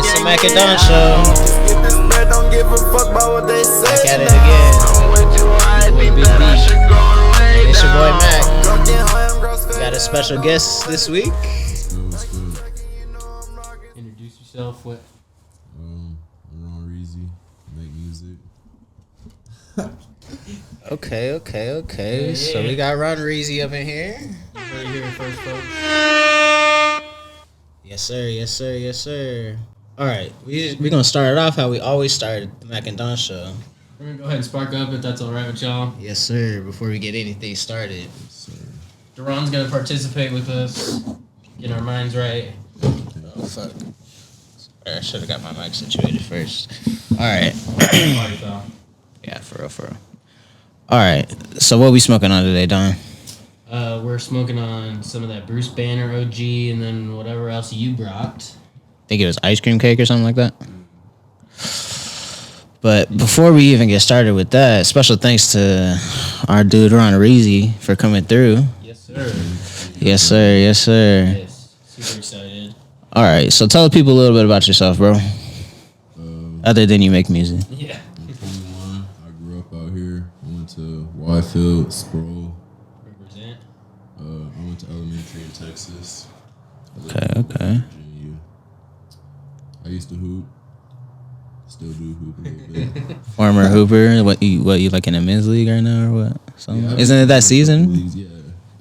It's the Mac and Don Show. Back at it again. It's your boy Mac. We got a special guest this week. Introduce yourself. What? Ronreezyy, make music. Okay. Yeah. So we got Ronreezyy up in here. Right here first, folks. Yes, sir. All right, we're gonna start it off how we always started the Mac and Don Show. We're gonna go ahead and spark up if that's all right with y'all. Yes, sir. Before we get anything started, Yes, sir. Duran's gonna participate with us, get our minds right. oh fuck, I should have got my mic situated first. All right. Party foul. Yeah, for real. All right. So what we smoking on today, Don? We're smoking on some of that Bruce Banner OG and then whatever else you brought. I think it was ice cream cake or something like that. But before we even get started with that, special thanks to our dude Ronreezyy for coming through. Yes, sir. Yes, sir. Yes, super excited. All right. So tell the people a little bit about yourself, bro. Other than you make music. Yeah. I'm 21. I grew up out here. I went to Wyfield, Sproul. Represent. I went to elementary in Texas. Okay. Virginia. I used to hoop. Still do hoop a little bit. Former hooper. What you like in the men's league right now or what? Yeah, Isn't it that season? Leagues, yeah.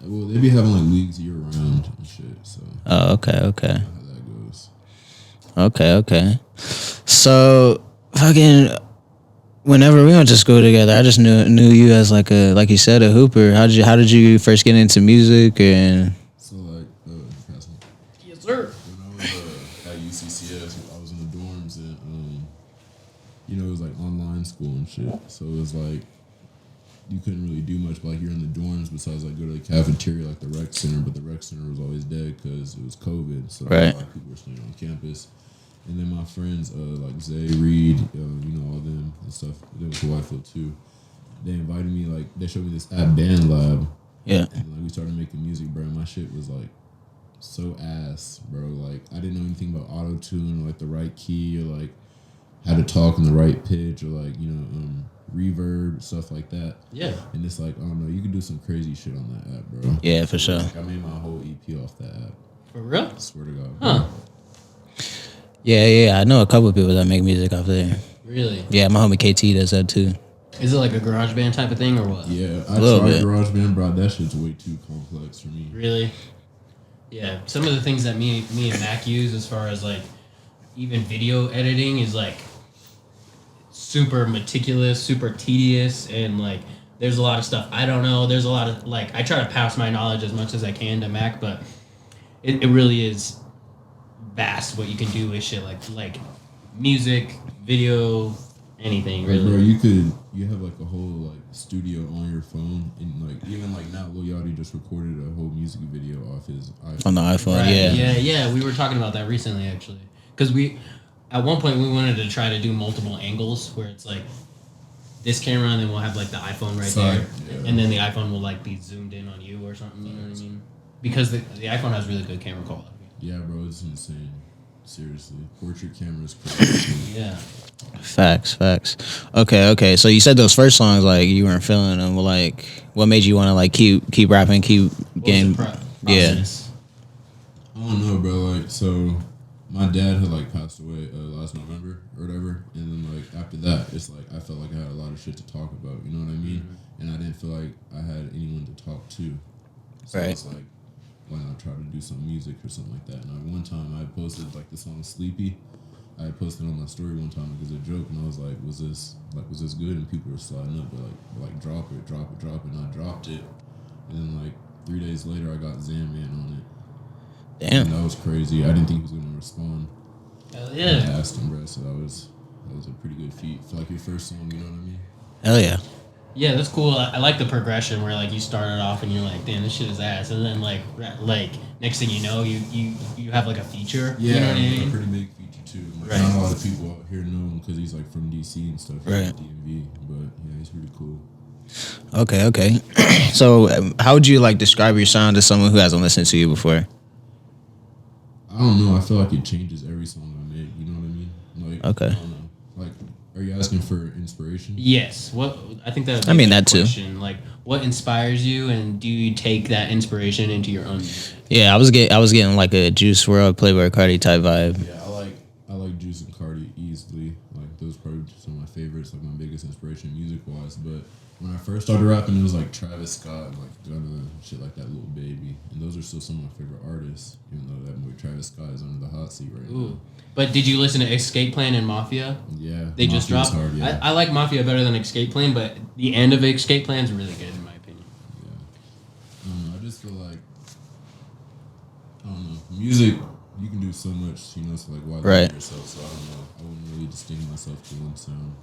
Well, they be having like leagues year round and shit. So. Oh, okay. How that goes. Okay. So fucking whenever we went to school together, I just knew you as like you said, a hooper. How did you first get into music and? So like, Yes, sir. when I was at UCCS, I was in the dorms and it was like online school and shit. So it was like you couldn't really do much. But like you're in the dorms besides like go to the cafeteria, like the rec center. But the rec center was always dead because it was COVID. So right. A lot of people were staying on campus. And then my friends, like Zay, Reed, all them and stuff. They went to Whitefield too. They invited me, like, they showed me this app band lab. Yeah. And like we started making music, bro. And my shit was like so ass, bro. Like I didn't know anything about auto tune or like the right key or like how to talk in the right pitch or like reverb, stuff like that. Yeah. And it's like, I don't know, you can do some crazy shit on that app, bro. Yeah, for sure. Like, I made my whole EP off that app. For real? I swear to God, bro. Huh. Yeah. I know a couple of people that make music off there. Really? Yeah, my homie KT does that too. Is it like a garage band type of thing or what? Yeah, I little tried bit. GarageBand, bro. That shit's way too complex for me. Really? Yeah. Some of the things that me and Mac use as far as like even video editing is like super meticulous, super tedious, and like there's a lot of stuff I don't know. There's a lot of like I try to pass my knowledge as much as I can to Mac, but it really is vast what you can do with shit like music, video, anything really. Bro, you have like a whole like studio on your phone, and like even like now Lil Yachty just recorded a whole music video off his iPhone. On the iPhone, Right. yeah. Yeah. We were talking about that recently actually, because at one point we wanted to try to do multiple angles where it's like this camera and then we'll have like the iPhone right Side, there, yeah. and then the iPhone will like be zoomed in on you or something. You know what I mean? Because the iPhone has really good camera quality. Yeah, bro, it's insane. Seriously, portrait cameras crazy. Yeah. Facts. Okay. So you said those first songs like you weren't feeling them. Well, like what made you want to like keep rapping, keep getting? Yeah. I don't know, bro. Like, so my dad had like passed away last November or whatever, and then like after that, it's like I felt like I had a lot of shit to talk about. You know what I mean? Mm-hmm. And I didn't feel like I had anyone to talk to. So Right. it's like, why not try to do some music or something like that? And one time I posted like the song "Sleepy." I posted on my story one time as a joke, and I was like, "Was this good?" And people were sliding up, but like drop it, and I dropped it. And then like 3 days later, I got Zamman on it. Damn. And that was crazy. I didn't think he was gonna respond. Hell yeah. I asked him, bro. So that was a pretty good feat for like your first song. You know what I mean? Hell yeah. Yeah, that's cool. I like the progression where like you started off and you're like, damn, this shit is ass, and then like next thing you know, you have like a feature. Yeah, you know what I mean? a pretty big feature too. Like, Right. Not a lot of people out here know him because he's like from DC and stuff, Right. like DMV. But yeah, he's pretty cool. Okay. So how would you like describe your sound to someone who hasn't listened to you before? I don't know. I feel like it changes every song I make. You know what I mean? Like, Okay. I don't know. Like, are you asking for inspiration? Yes. What I think that. Would be I mean, a good that too. question. Like, what inspires you, and do you take that inspiration into your own music? Yeah, I was getting like a Juice World, Playboy Cardi type vibe. Yeah, I like Juice and Cardi easily. Like those probably some of my favorites, like my biggest inspiration music wise. But when I first started rapping, it was like Travis Scott, and like Gunna, shit like that, Little Baby, and those are still some of my favorite artists. Even though that movie Travis Scott is under the hot seat right now. Ooh. But did you listen to Escape Plan and Mafia? Yeah, They just Mafia's dropped. hard, yeah. I like Mafia better than Escape Plan, but the end of Escape Plan is really good in my opinion. I just feel like I don't know. Music, you can do so much, so like why Right. limit yourself? So I don't know. I wouldn't really distinguish myself to one sound.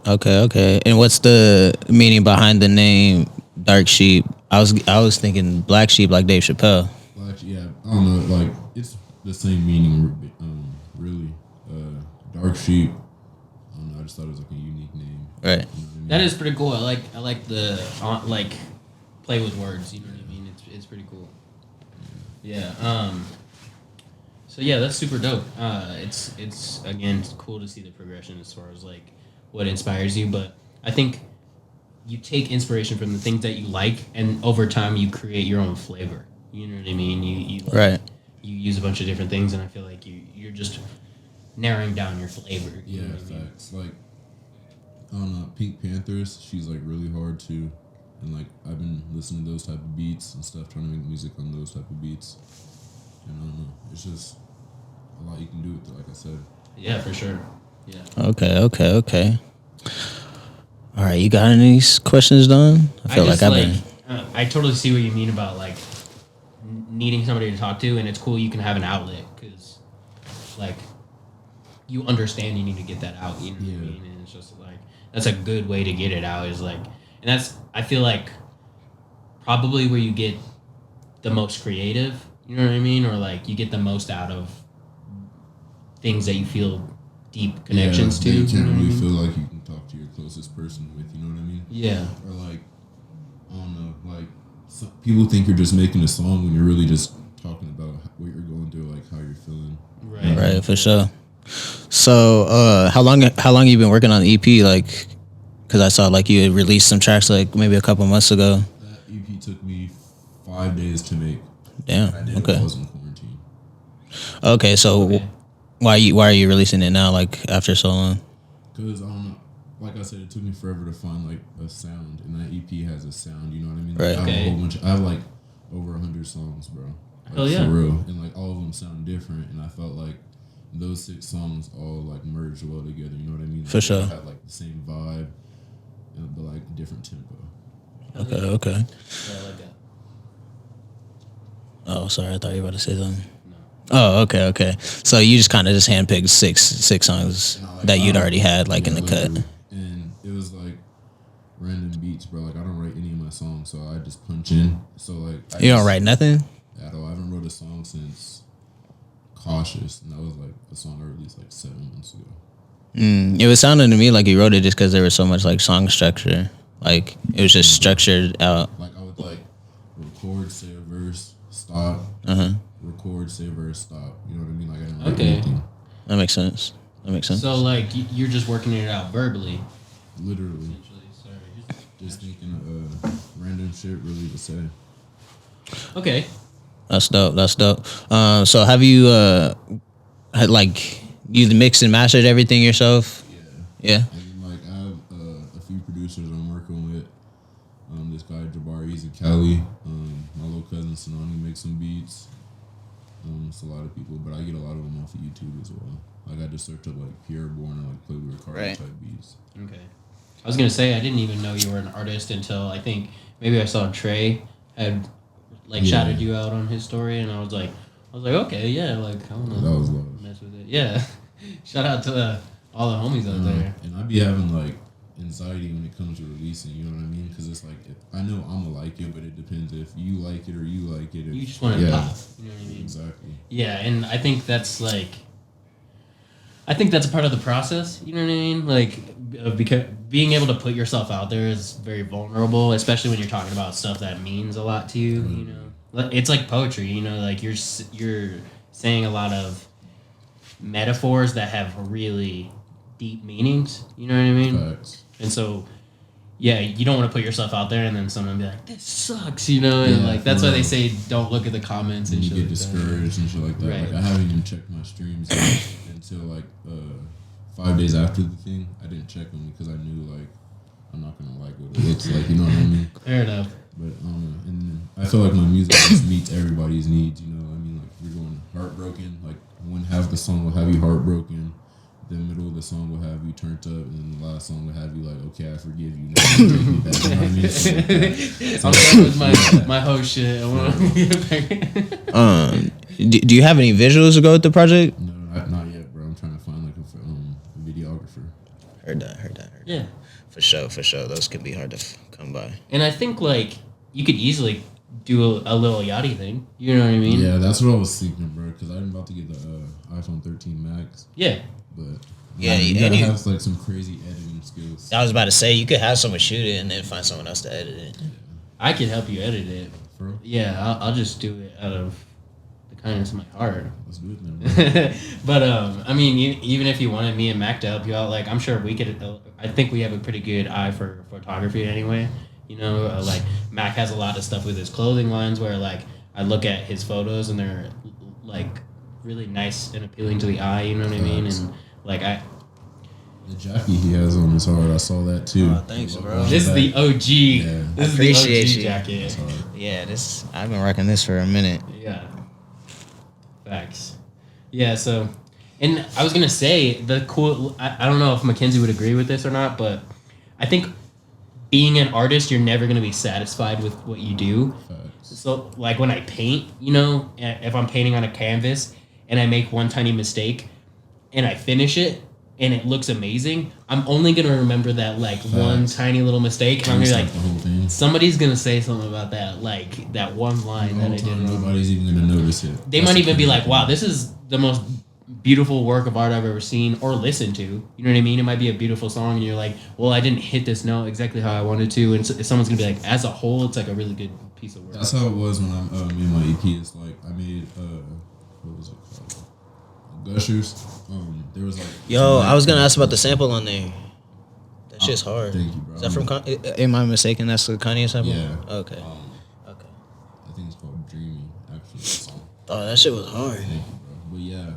Okay. And what's the meaning behind the name Dark Sheep? I was thinking Black Sheep like Dave Chappelle. Well, actually, yeah, I don't know. Like it's the same meaning, really. Dark sheep. I don't know. I just thought it was like a unique name. Right. You know what I mean? That is pretty cool. I like the like play with words. You know what I mean? It's pretty cool. Yeah. So yeah, that's super dope. It's again cool to see the progression as far as like what inspires you, but I think you take inspiration from the things that you like, and over time you create your own flavor. You know what I mean? You like, Right. You use a bunch of different things, and I feel like you're just narrowing down your flavor. You Yeah, know what I mean? facts. Like I don't know. Pink Panthers. She's like really hard too, and like I've been listening to those type of beats and stuff, trying to make music on those type of beats. And I don't know. It's just a lot you can do with it. Like I said. Yeah, for sure. Yeah. Okay. All right, you got any questions done? I feel like I've been. I totally see what you mean about like needing somebody to talk to, and it's cool you can have an outlet because, like, you understand you need to get that out. You know what I mean? And it's just like that's a good way to get it out. Is like, and that's I feel like probably where you get the most creative. You know what I mean? Or like you get the most out of things that you feel deep connections to. You You know can't what I really mean? feel like you can talk to your closest person with. You know what I mean? Yeah. Or like, I don't know, like some people think you're just making a song when you're really just talking about what you're going through, like how you're feeling. Right, for sure. So, how long you been working on the EP? Like, because I saw like you had released some tracks like maybe a couple months ago. That EP took me 5 days to make. Damn. I did it Okay. while I was in quarantine. Okay. So, Okay. why are you releasing it now? Like after so long? Cause I don't know, like I said, it took me forever to find like a sound, and that EP has a sound. You know what I mean? Right. I have Okay. a whole bunch. I have like over 100 songs, bro. Like, Hell yeah. for real, and like all of them sound different, and I felt like those 6 songs all like merged well together. You know what I mean? For sure. They had like the same vibe, but like different tempo. Okay. Yeah, I like that. Oh, sorry. I thought you were about to say something. No. Oh, okay. So you just kind of just handpicked six songs And I, like, that you'd I- already had like in yeah, the cut. literally. And it was like random beats, bro. Like I don't write any of my songs, so I just punch in. So like You don't write nothing? at all. I haven't wrote a song since Cautious, and that was like a song I released like 7 months ago. It was sounding to me like you wrote it just because there was so much like song structure. Like it was just structured out. Like I would like record, say a verse, stop, record, say a verse, stop. You know what I mean? Like I didn't write Okay. anything. That makes sense. So like you're just working it out verbally. Literally, Essentially. Sorry. just thinking of random shit really to say. Okay. That's dope. So have you had like you mixed and mastered everything yourself? Yeah. And like I have a few producers I'm working with. This guy Ronreezyy and Cali. My little cousin Sonani makes some beats. It's a lot of people, but I get a lot of them off of YouTube as well. Like I just search up like Pierre Bourne and like Playboy Cardi Right. type beats. Okay. I was gonna say I didn't even know you were an artist until I think maybe I saw Trey had like Yeah. shouted you out on his story, and I was like, okay, yeah, like I don't know, That was love. mess with it. Yeah. Shout out to all the homies out there. And I be having like anxiety when it comes to releasing. You know what I mean? Because it's like I know I'ma like it, but it depends if you like it or you like it. You just want to pop. You know what I mean? Exactly. Yeah, and I think that's like, I think that's a part of the process. You know what I mean? Like, because being able to put yourself out there is very vulnerable, especially when you're talking about stuff that means a lot to you. You know, it's like poetry. You know, like you're saying a lot of metaphors that have really deep meanings. You know what I mean? Facts. And so, yeah, you don't want to put yourself out there and then someone be like, "This sucks," you know, and like that's why they say don't look at the comments and you shit. get like discouraged and shit like that. Right. Like I haven't even checked my streams until like 5 days after the thing. I didn't check them because I knew like I'm not gonna like what it looks like. You know what I mean? Fair enough. But and I feel like my music just meets everybody's needs. You know, I mean, like you're going heartbroken. Like one half of the song will have you heartbroken. The middle of the song will have you turned up, and then the last song will have you like, okay, I forgive you. Now you take me back. You know what I mean? So like that. I'm done with my whole shit. I want Do you have any visuals to go with the project? No, not yet, bro. I'm trying to find like a videographer. Heard that. Yeah. For sure. Those can be hard to come by. And I think like you could easily do a little Yachty thing. You know what I mean? Yeah, that's what I was thinking, bro. Because I'm about to get the iPhone 13 Max. Yeah. But Yeah, you and gotta you- have like some crazy editing skills. I was about to say you could have someone shoot it and then find someone else to edit it. I could help you edit it. For real? Yeah, I'll just do it out of the kindness of my heart. Let's do it then, bro. But I mean, even if you wanted me and Mac to help you out, like I'm sure we could. I think we have a pretty good eye for photography anyway. You know, like Mac has a lot of stuff with his clothing lines where like I look at his photos and they're like really nice and appealing to the eye. You know what I mean? And like The jacket he has on is hard. I saw that too. Oh, thanks, bro. this is the OG. Yeah. This is Appreciate the OG you. jacket. It's hard. Yeah, I've been rocking this for a minute. Yeah. Facts. Yeah, so and I was gonna say the cool I don't know if Mackenzie would agree with this or not, but I think being an artist you're never gonna be satisfied with what you do. Facts. So like when I paint, you know, if I'm painting on a canvas and I make one tiny mistake and I finish it and it looks amazing, I'm only gonna remember that like one tiny little mistake and I'm gonna be like the whole thing. somebody's gonna say something about that, like that one line The that whole I did time, wrong. nobody's even gonna notice it. They That's might the even be crazy like, thing. wow, this is the most beautiful work of art I've ever seen or listened to. You know what I mean? It might be a beautiful song and you're like, well, I didn't hit this note exactly how I wanted to. And so, someone's going to be like, as a whole, it's like a really good piece of work. That's how it was when I made my EP. It's like I made what was it called? Gushers. There was like Yo, I was gonna ask about the sample on there. That shit's hard. Thank you, bro. Is that from? Am I mistaken? That's the Kanye sample. Yeah. Okay. Okay. I think it's called Dreamy. Actually, the song. Oh, that shit was hard. Thank you, bro. But yeah,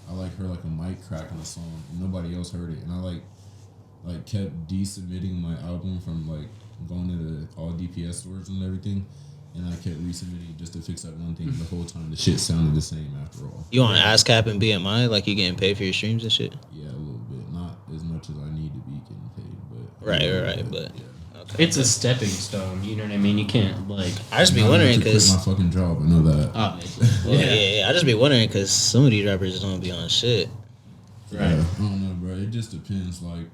I like heard like a mic crack in the song, and nobody else heard it, and I like kept desubmitting my album from like going to all DPS stores and everything, and I kept resubmitting just to fix that one thing. The whole time the shit sounded the same after all. You on ASCAP and BMI? Like you getting paid for your streams and shit? Yeah, a little bit, not as much as I need to be getting paid, but Right, but yeah. okay. It's a stepping stone. You know what I mean? You can't, like, I just be Now I wondering have to quit because my fucking job. I know that. obviously. yeah, I just be wondering because some of these rappers don't be on shit. Right. Yeah, I don't know, bro. It just depends. Like,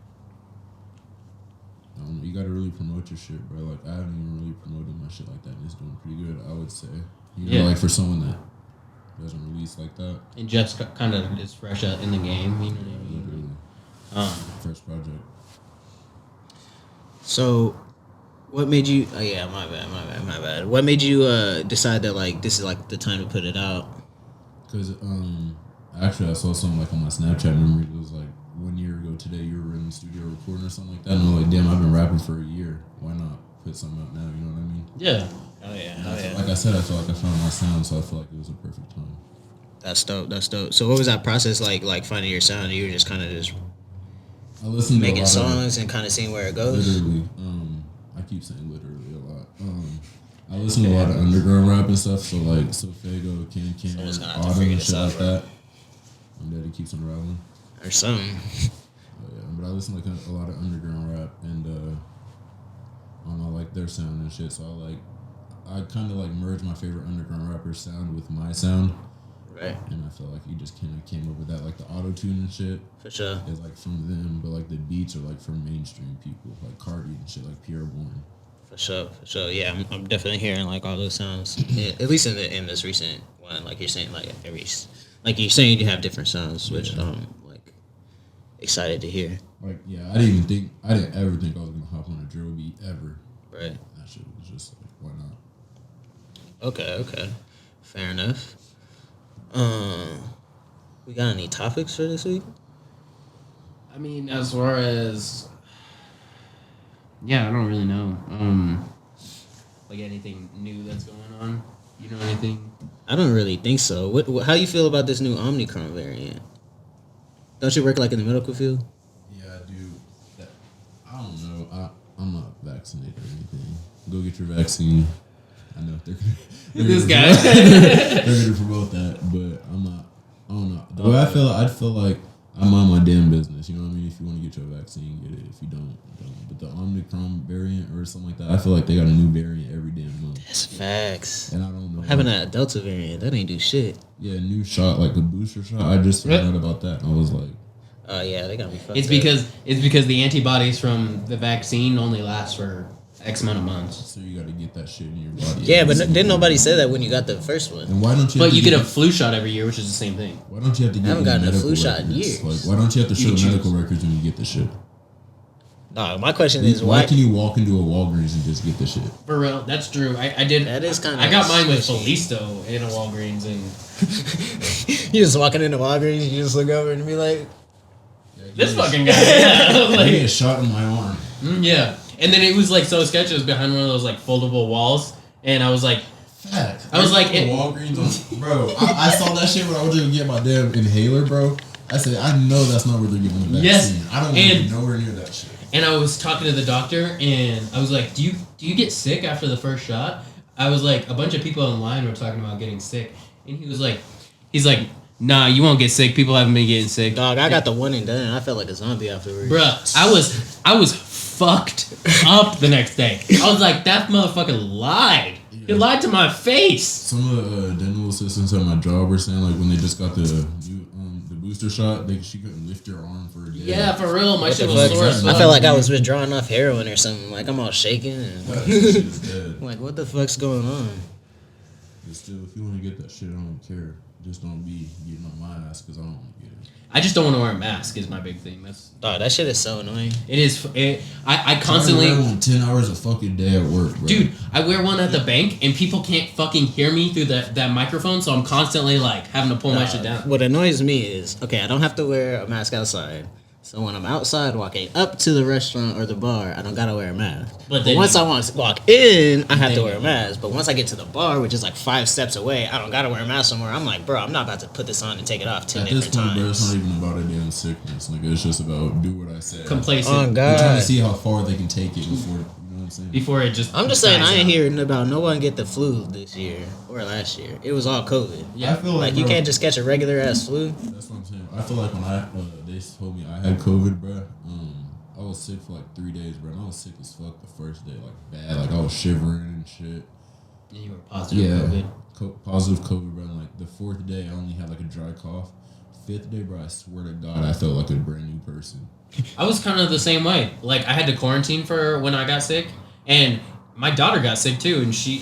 I don't know, you gotta really promote your shit, bro. Like, I haven't even really promoted my shit like that, and it's doing pretty good, I would say. You know, Yeah. like for someone that doesn't release like that, And Jeff's kind of is fresh out in the game. You know what I mean? really, Um, first project. So, what made you? Oh yeah, my bad. What made you decide that like this is like the time to put it out? Cause actually I saw something like on my Snapchat memory. It was like 1 year ago today. You were in the studio recording or something like that. And I'm like, damn, I've been rapping for a year. Why not put something up now? You know what I mean? yeah. Oh yeah, Like I said, I feel like I found my sound, so I feel like it was a perfect time. That's dope. So, what was that process like? Like finding your sound? You were just kind of just I listened to a making lot of songs and kind of seeing where it goes. literally. I keep saying literally a lot. I listen to a lot of underground rap and stuff. So like Sofago, Can Someone's gonna have to Autumn, figure and this shit out, like bro. that. My daddy keeps on rattling. Or something. Yeah, but I listen to like a lot of underground rap and I don't know, like their sound and shit. So I kind of like merged my favorite underground rapper's sound with my sound, Right. and I feel like he just kind of came up with that. Like the auto tune and shit For sure. is like from them, but like the beats are like from mainstream people, like Cardi and shit, like Pierre Bourne. For sure. Yeah, I'm definitely hearing like all those sounds. Yeah, at least in this recent one, like you're saying, like like you're saying you have different sounds, which Yeah. like excited to hear. Like yeah, I didn't ever think I was gonna hop on a drill beat ever. Right. That shit was just like, why not? Okay. Fair enough. We got any topics for this week? I mean, as far as yeah, I don't really know. Like anything new that's going on. You know anything? I don't really think so. How you feel about this new Omicron variant? Don't you work like in the medical field? Yeah, I do. I don't know. I'm not vaccinated or anything. Go get your vaccine. I know they're This guy. they're going to promote that, but I'm not. I don't know. The way I'd feel like I'm on my damn business. You know what I mean? If you want to get your vaccine, get it. If you don't. But the Omicron variant or something like that, I feel like they got a new variant every damn month. That's facts. And I don't know. Having that Delta variant, that ain't do shit. Yeah, new shot, like a booster shot. I just found out about that. And I was like, Oh yeah, they got me fucked It's because the antibodies from the vaccine only last for X amount of months. so you got to get that shit in your body. Yeah, but didn't nobody say that when you got the first one? And why don't you? But you get a flu shot every year, which is the same thing. Why don't you have to get I haven't your gotten a medical flu shot in records? years. Like, why don't you have to show You medical records when you get the shit? No, my question is Why can you walk into a Walgreens and just get the shit? For real, that's true. I did. That is kinda I got mine with squishy. Felisto in a Walgreens, and You just walking into Walgreens, you just look over and be like, this fucking guy. Yeah, I like, get a shot in my arm. yeah. And then it was like so sketchy. It was behind one of those like foldable walls, and I was like, Fact. I was like, Walgreens bro. I saw that shit when I was going to get my damn inhaler, bro. I said, I know that's not where they're giving the vaccine. Yes, I don't want to be nowhere near that shit. And I was talking to the doctor, and I was like, "Do you get sick after the first shot?" I was like, a bunch of people in line were talking about getting sick, and he's like, "Nah, you won't get sick. People haven't been getting sick." dog, I got the one and done. And I felt like a zombie afterwards. Bruh, I was fucked up the next day. I was like, that motherfucker lied. He lied to my face. Some of the dental assistants at my job were saying, like, when they just got the booster shot, she couldn't lift your arm for a day. Yeah, for real. My What shit the was fuck? sore as I fuck. felt like I was withdrawing off heroin or something. Like I'm all shaking. And That shit is dead. like, what the fuck's going on? But still, if you want to get that shit, I don't care. Just don't be getting on my ass because I don't want to get it. I just don't want to wear a mask is my big thing. Dog, that shit is so annoying. It is. I constantly. I wear one 10 hours a fucking day at work, bro. Dude, I wear one at the bank and people can't fucking hear me through that microphone, so I'm constantly like having to pull my shit down. What annoys me is, okay, I don't have to wear a mask outside. So when I'm outside walking up to the restaurant or the bar, I don't gotta wear a mask. But But then once you- I want to walk in, I have to Then wear a you- mask. But once I get to the bar, which is like 5 steps away, I don't gotta wear a mask somewhere. I'm like, bro, I'm not about to put this on and take it off 10 At this different point, bro, it's times. not even about a damn sickness. Nigga, it's just about do what I said. Complacent. Oh, They're God. trying to see how far they can take it before, you know what I'm saying? Before it just. I'm just saying, I dies ain't out. hearing about no one get the flu this year or last year. It was all COVID. Yeah. I feel like, Like, you bro, can't just catch a regular ass flu. That's what I'm saying. I feel like when they told me I had COVID, bro, I was sick for like 3 days, bro. And I was sick as fuck the first day, like bad. Like I was shivering and shit. And you were positive Yeah, COVID. positive COVID, bro. And like the 4th day, I only had like a dry cough. 5th day, bro, I swear to God, I felt like a brand new person. I was kind of the same way. Like I had to quarantine for when I got sick, and my daughter got sick too, and she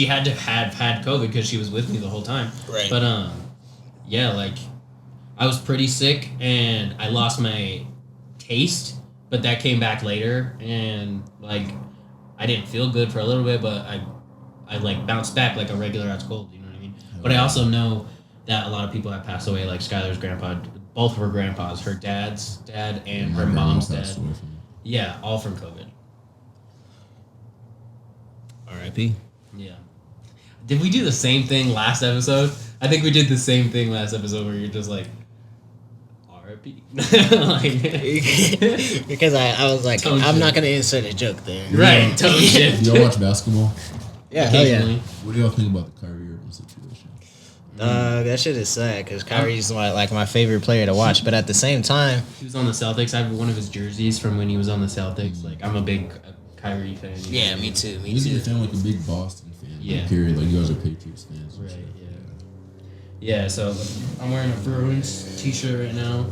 had to have had COVID because she was with me the whole time. Right. But yeah, like I was pretty sick, and I lost my taste, but that came back later, and like I didn't feel good for a little bit, but I like bounced back like a regular ass cold. You know what I mean? But I also know that a lot of people have passed away, like Skylar's grandpa, both of her grandpas, her dad's dad and My her grandma mom's dad. passed away from it. Yeah, all from COVID. R.I.P. Yeah. Did we do the same thing last episode? I think we did the same thing last episode where you're just like, R.I.P. like, Because I was like, Tone I'm not shift. gonna insert a joke there. right, tone shift. Do y'all watch basketball? Yeah, hell yeah. Occasionally. What do y'all think about the Kyrie Irving situation? That shit is sad because Kyrie's my favorite player to watch, but at the same time, He was on the Celtics. I have one of his jerseys from when he was on the Celtics. Like, I'm a big Kyrie fan. you yeah, know? me too, me He's too. a fan like a big Boston fan. Yeah. Period. Like you guys are Patriots fans. and Right, shit. yeah. So, I'm wearing a Bruins t-shirt right now.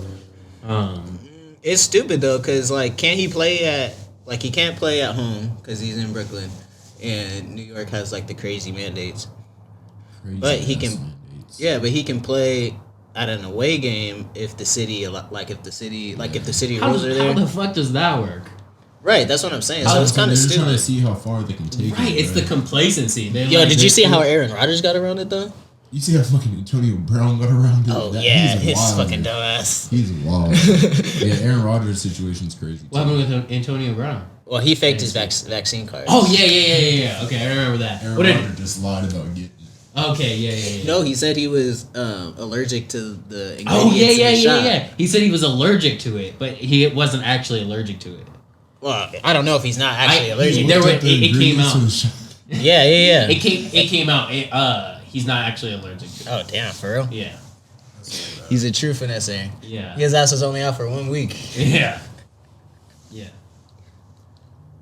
It's stupid though, cause like, can't he play at he can't play at home because he's in Brooklyn, and New York has like the crazy mandates. Crazy But he ass can- mandates. Yeah, but he can play at an away game if the city if the city How rules are there. the fuck does that work? Right, that's what I'm saying. How So the it's kind of They're just trying to stupid. see how far they can take it. Right, it's bro. the complacency. They're Yo, like, did you see they're- how Aaron Rodgers got around it though? You see how fucking Antonio Brown got around? Dude? Oh That, yeah, he's his wild, fucking dude. dumbass. He's wild. Yeah, Aaron Rodgers' situation's crazy. What happened with Antonio Brown? Well, he faked his vaccine card. Oh yeah. Okay, I remember that. Aaron What did? Rodgers just lied about getting it. Okay, yeah. No, he said he was allergic to the ingredients Oh in the shot. yeah. He said he was allergic to it, but he wasn't actually allergic to it. Well, I don't know if he's not actually allergic. There Looked were- up the it came ingredients out. of the shot. Yeah. It came out. He's not actually allergic to it. Oh damn, for real? Yeah. He's a true finesser. Yeah. His ass was only out for 1 week. Yeah.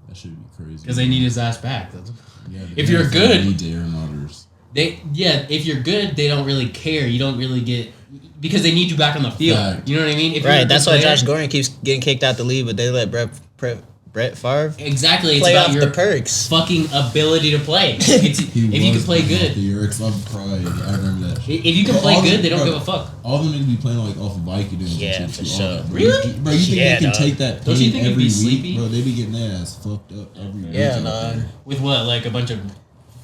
That should be crazy. Because they need his ass back. Yeah, if the you're NFL good- need to Aaron Rodgers. If you're good, they don't really care. You don't really get because they need you back on the field. Fact. You know what I mean? If you're a Right, good that's why player- Josh Gordon keeps getting kicked out the league, but they let Brett Favre Exactly. It's play about off your the perks. fucking ability to play. It's, if you can play good. The Eric's love pride. I remember that. Shit. If you can Bro, play all good, them- they don't bro, give a fuck. All of them niggas be playing like off of Vicodin. Yeah, and shit for too, sure. all that, bro. Really? Bro, you think Yeah, they can dog. take that Don't you pain think it'd every be week? sleepy? Bro, they be getting their ass fucked up every week. Yeah, out dog. there. With what? Like a bunch of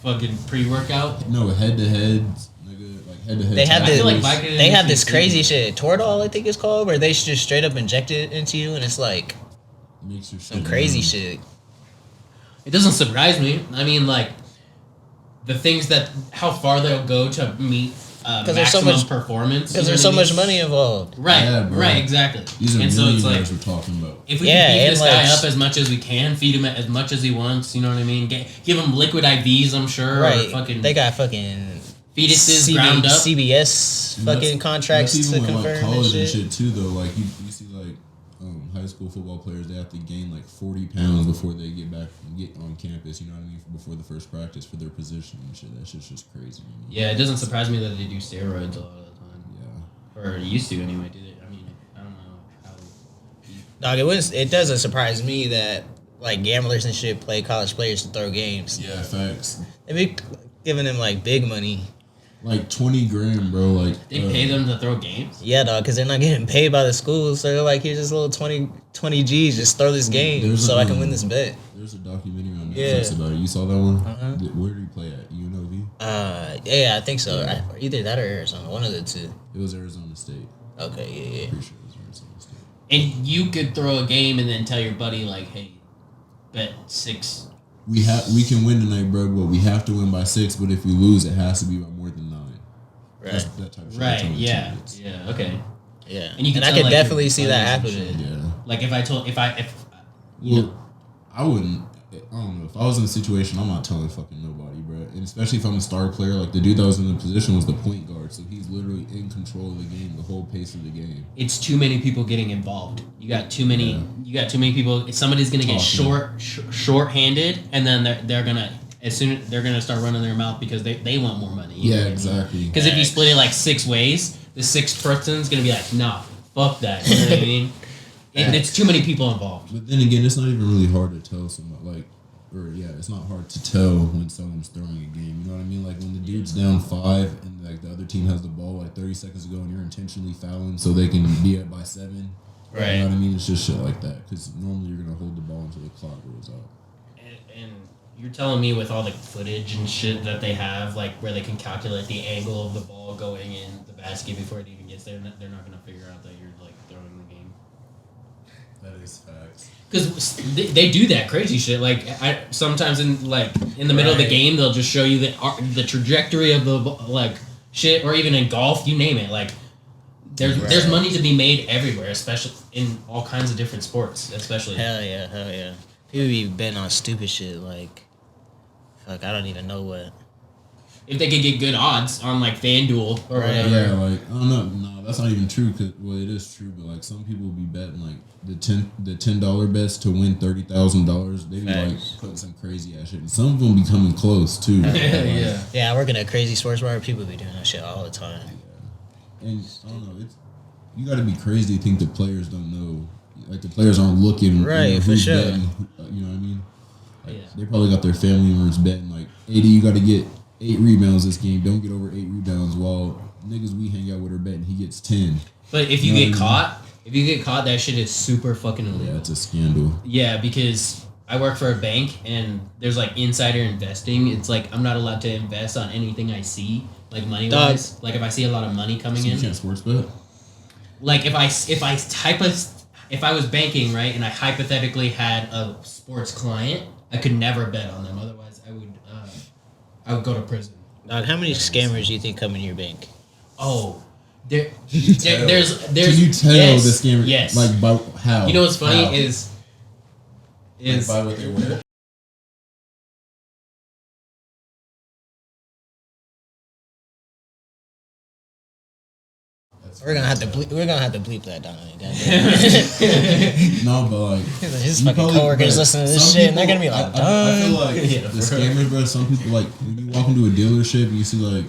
fucking pre-workout? No, head-to-heads. Nigga, like head-to-head. They have I feel like this. Vicodin They have makes this you crazy sleepy. shit, Toradol, I think it's called, where they just straight up inject it into you, and it's like Makes your some shit crazy numb. shit. It doesn't surprise me. I mean, like, the things that, how far they'll go to meet there's so maximum much- performance. Because you there's know so what I much mean? money involved. Right, Yeah, bro. right, exactly. These are And so it's like, millionaires we're talking about. if we Yeah, can beat and this like- guy up as much as we can, feed him as much as he wants, you know what I mean? Give him liquid IVs, I'm sure. Or Right. fucking They got fucking fetuses ground up. CBS And fucking that's contracts to even with, confirm like, college and shit. too, though. Like you see like high school football players, they have to gain like 40 pounds before they get on campus. You know what I mean? Before the first practice for their position and shit. That shit's just crazy. Man. Yeah, it doesn't surprise me that they do steroids a lot of the time. Yeah. Or used to anyway, do they? I mean, I don't know how. Dog, it doesn't surprise me that like gamblers and shit play college players to throw games. Yeah, facts. They be giving them like big money. Like 20 grand, bro. Like They pay them to throw games? Yeah, dog, because they're not getting paid by the schools. So they're like, here's this little 20 G's, just throw this game There's so a- I can win this bet. There's a documentary on Yeah. Netflix about it. You saw that one? Uh-huh. Where did he play at? UNLV? Yeah, I think so. Yeah. Either that or Arizona, one of the two. It was Arizona State. Okay, yeah. Pretty sure it was Arizona State. And you could throw a game and then tell your buddy, like, hey, bet 6. We can win tonight, bro, but we have to win by 6. But if we lose, it has to be by more than 9. Right. That type of shit. Right, Telling yeah. teammates. Yeah, okay. Yeah. And you can I tell, could like, definitely your see that buddies and happening. Yeah. Like, if Well, I wouldn't. I don't know. If I was in a situation, I'm not telling fucking nobody, bro. And especially if I'm a star player, like the dude that was in the position was the point guard, so he's literally in control of the game, the whole pace of the game. it's too many people getting involved. You got too many. Yeah. You got too many people. Somebody's gonna get Talking. short-handed, and then they're gonna they're gonna start running their mouth because they want more money. Yeah, exactly. Because if you split it like 6 ways, the 6th person's gonna be like, nah, fuck that. You know what I mean? It's too many people involved. But then again, it's not even really hard to tell somebody, it's not hard to tell when someone's throwing a game. You know what I mean? Like when the dude's down 5 and like the other team has the ball like 30 seconds to go and you're intentionally fouling so they can be up by 7. Right. You know what I mean? It's just shit like that. Because normally you're gonna hold the ball until the clock rolls out. And you're telling me with all the footage and shit that they have, like where they can calculate the angle of the ball going in the basket before it even gets there, they're not gonna figure out that you're like throwing the game. That is facts. Because they do that crazy shit. Like sometimes in the middle of the Right. game, they'll just show you the trajectory of the shit, or even in golf, you name it. Like there's money to be made everywhere, especially in all kinds of different sports, especially. Hell yeah. People be betting on stupid shit like, fuck, I don't even know what. If they could get good odds on like FanDuel or Right. whatever. Yeah, like I don't know. No, that's not even true. Well, it is true, but like some people be betting like the $10 bets to win $30,000. They be like Facts. putting some crazy ass shit. And some of them be coming close too. Yeah. Yeah, I work in a crazy sports bar. People be doing that shit all the time. And I don't know. You got to be crazy to think the players don't know. Like the players aren't looking. Right, for who's sure. betting, you know what I mean? Like, Yeah. They probably got their family members betting like, AD, you got to get 8 rebounds this game. Don't get over 8 rebounds. While niggas we hang out with are betting, he gets 10. But if you You know get what I caught, that shit is super fucking illegal. Yeah, it's a scandal. Yeah, because I work for a bank and there's like insider investing. It's like I'm not allowed to invest on anything I see like money wise. Like if I see a lot of money coming So in. you can't sports bet? Like if I was banking, right, and I hypothetically had a sports client, I could never bet on them. Otherwise, I would go to prison. Dog, how many scammers do you think come in your bank? Oh, there's Can you tell yes, the scammer? Yes. Like by how? You know what's funny How? is Like by what they wear? We're gonna have to bleep that down. No, but like His you fucking probably- coworkers but listen to this some shit and they're people- gonna be like, I feel like Yeah, the for real. scammers, bro. Some people like when you walk into a dealership and you see like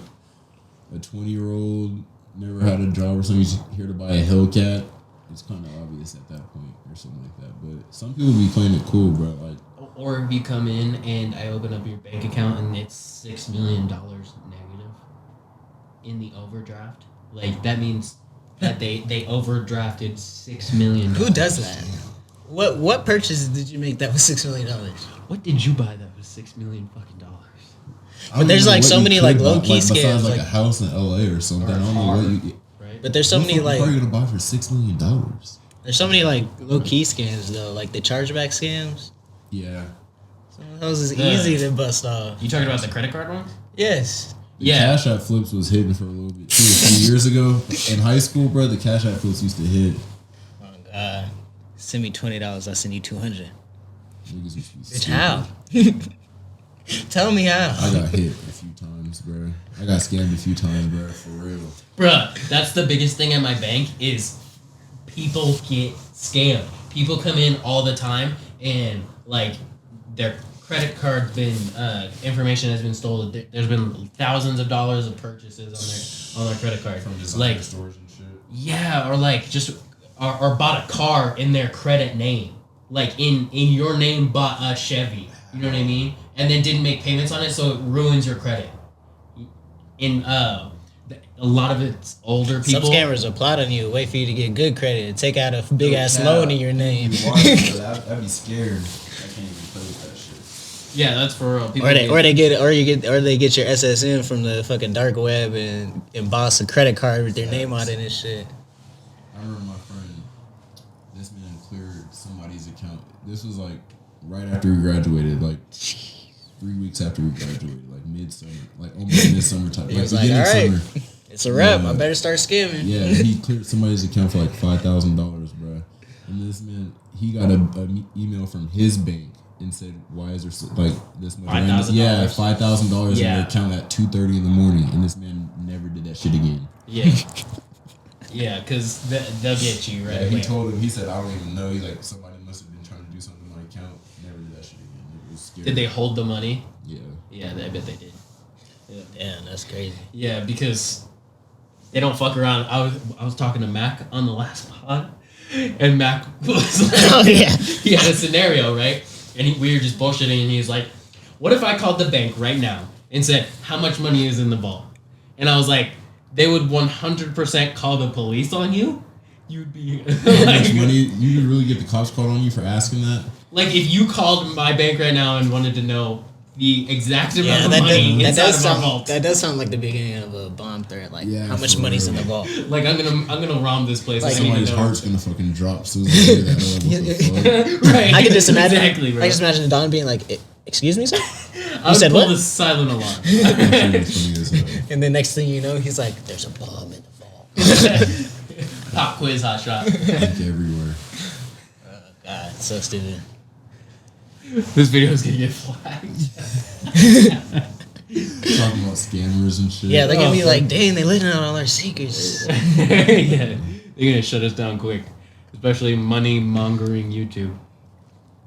a 20-year-old never had a job or something, he's here to buy a Hellcat. It's kind of obvious at that point or something like that. But some people be playing it cool, bro. Like, or if you come in and I open up your bank account and it's $6 million negative in the overdraft, like that means that they overdrafted $6 million. who does that? What purchases did you make that was $6 million? What did you buy that was $6 million fucking dollars? I don't there's, know like, what so you many, could like, buy, low-key like, besides scams, like like- a house in LA or something. Or a I don't know car. what you. Right? But there's so many What the fuck like are you gonna buy for $6 million? there's so many like low key scams though, like the chargeback scams. Yeah. Some of those is Yeah. easy to bust off. You talking about the credit card ones? Yes. The Yeah. Cash App flips was hidden for a little bit too. A few years ago in high school, bro, the Cash App flips used to hit. Oh God. Send me $20, I'll send you $200. Niggas used to be Bitch, stupid. how? Tell me how. I got hit a few times, bro. I got scammed a few times, bro. For real. Bruh, that's the biggest thing at my bank is people get scammed. People come in all the time and like their credit card's been information has been stolen. There's been thousands of dollars of purchases on their creded card. From just Like stores and shit. yeah, or like just or bought a car in their credit name. Like in your name bought a Chevy. You know what I mean? And then didn't make payments on it, so it ruins your credit. In a lot of it's older Some people. scammers will plot on you, wait for you to get good credit, and take out a big ass Yeah. loan in your name. I'd be scared. I can't even play with that shit. Yeah, that's for real. People Or they get your SSN from the fucking dark web and emboss a credit card with their name on it and shit. I remember my friend, this man cleared somebody's account. This was like right after we graduated, like 3 weeks after we graduated, like midsummer, like almost midsummer type. He was like like, beginning all right, summer. it's a wrap. Yeah. I better start scamming. Yeah, he cleared somebody's account for like $5,000, bro. And this man, he got a email from his bank and said, "Why is there like this much?" $5,000? Yeah, $5,000 in Yeah. your account at 2:30 in the morning, and this man never did that shit again. Yeah. Yeah, because they'll get you, right? Yeah, he away. told him. He said, "I don't even know." He's like, "Somebody must have been trying to do something to my account. Never did that shit again. It was scary." Did they hold the money? Yeah. Yeah, I bet they did. Damn, that's crazy. Yeah, because they don't fuck around. I was talking to Mac on the last pod, and Mac was like, Oh yeah. he had a scenario, right? And we were just bullshitting, and he was like, "What if I called the bank right now and said how much money is in the vault?" And I was like, "They would 100% call the police on you. You'd be How much like, money? You would really get the cops called on you for asking that? like if you called my bank right now and wanted to know the exact amount Yeah, of money inside of our vault, that does sound like the beginning of a bomb threat. Like, Yeah, how much for money's in real. the vault? like I'm gonna romb this place. Like, I need to Somebody's know. heart's gonna fucking drop as soon as they hear that. What the fuck? Right. I can just imagine. Exactly, bro. I can just imagine Don being like, "Excuse me, sir," I would said pull what? the silent alarm. That shit is funny as hell. and then next thing you know, he's like, "There's a bomb in the vault." Pop quiz, hot shot. Like everywhere. God, it's so stupid. This video is gonna get flagged. Talking about scammers and shit. Yeah, they're gonna Oh, be fuck. like, "Dang, they letting out all our secrets." Yeah, they're gonna shut us down quick, especially money mongering YouTube,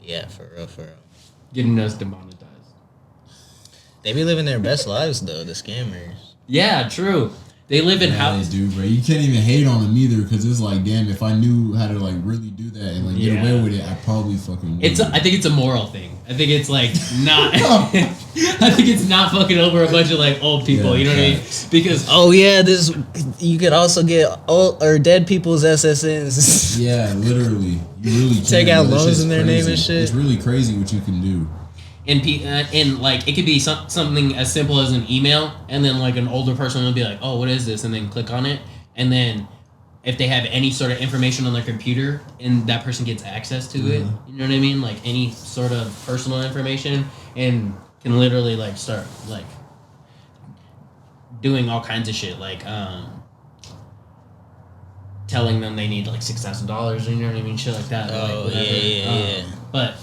Yeah, for real, for real. getting us demonetized. They be living their best lives though, the scammers. Yeah, true. They live in Yeah, house. they do, bro. You can't even hate on them either, because it's like, damn, if I knew how to like really do that and like get Yeah. away with it, I probably fucking would. I think it's a moral thing. I think it's like not. I think it's not fucking over a bunch of like old people. Yeah, you know what I mean? facts. Because Oh yeah, this you could also get old or dead people's SSNs. Yeah, literally. You really can. Take out bro. That loans shit's in their name crazy. and shit. It's really crazy what you can do. and like it could be something as simple as an email, and then like an older person will be like, oh, what is this, and then click on it, and then if they have any sort of information on their computer and that person gets access to it, you know what I mean, like any sort of personal information, and can literally like start like doing all kinds of shit, like telling them they need like $6,000, you know what I mean, shit like that. Oh, like, yeah. But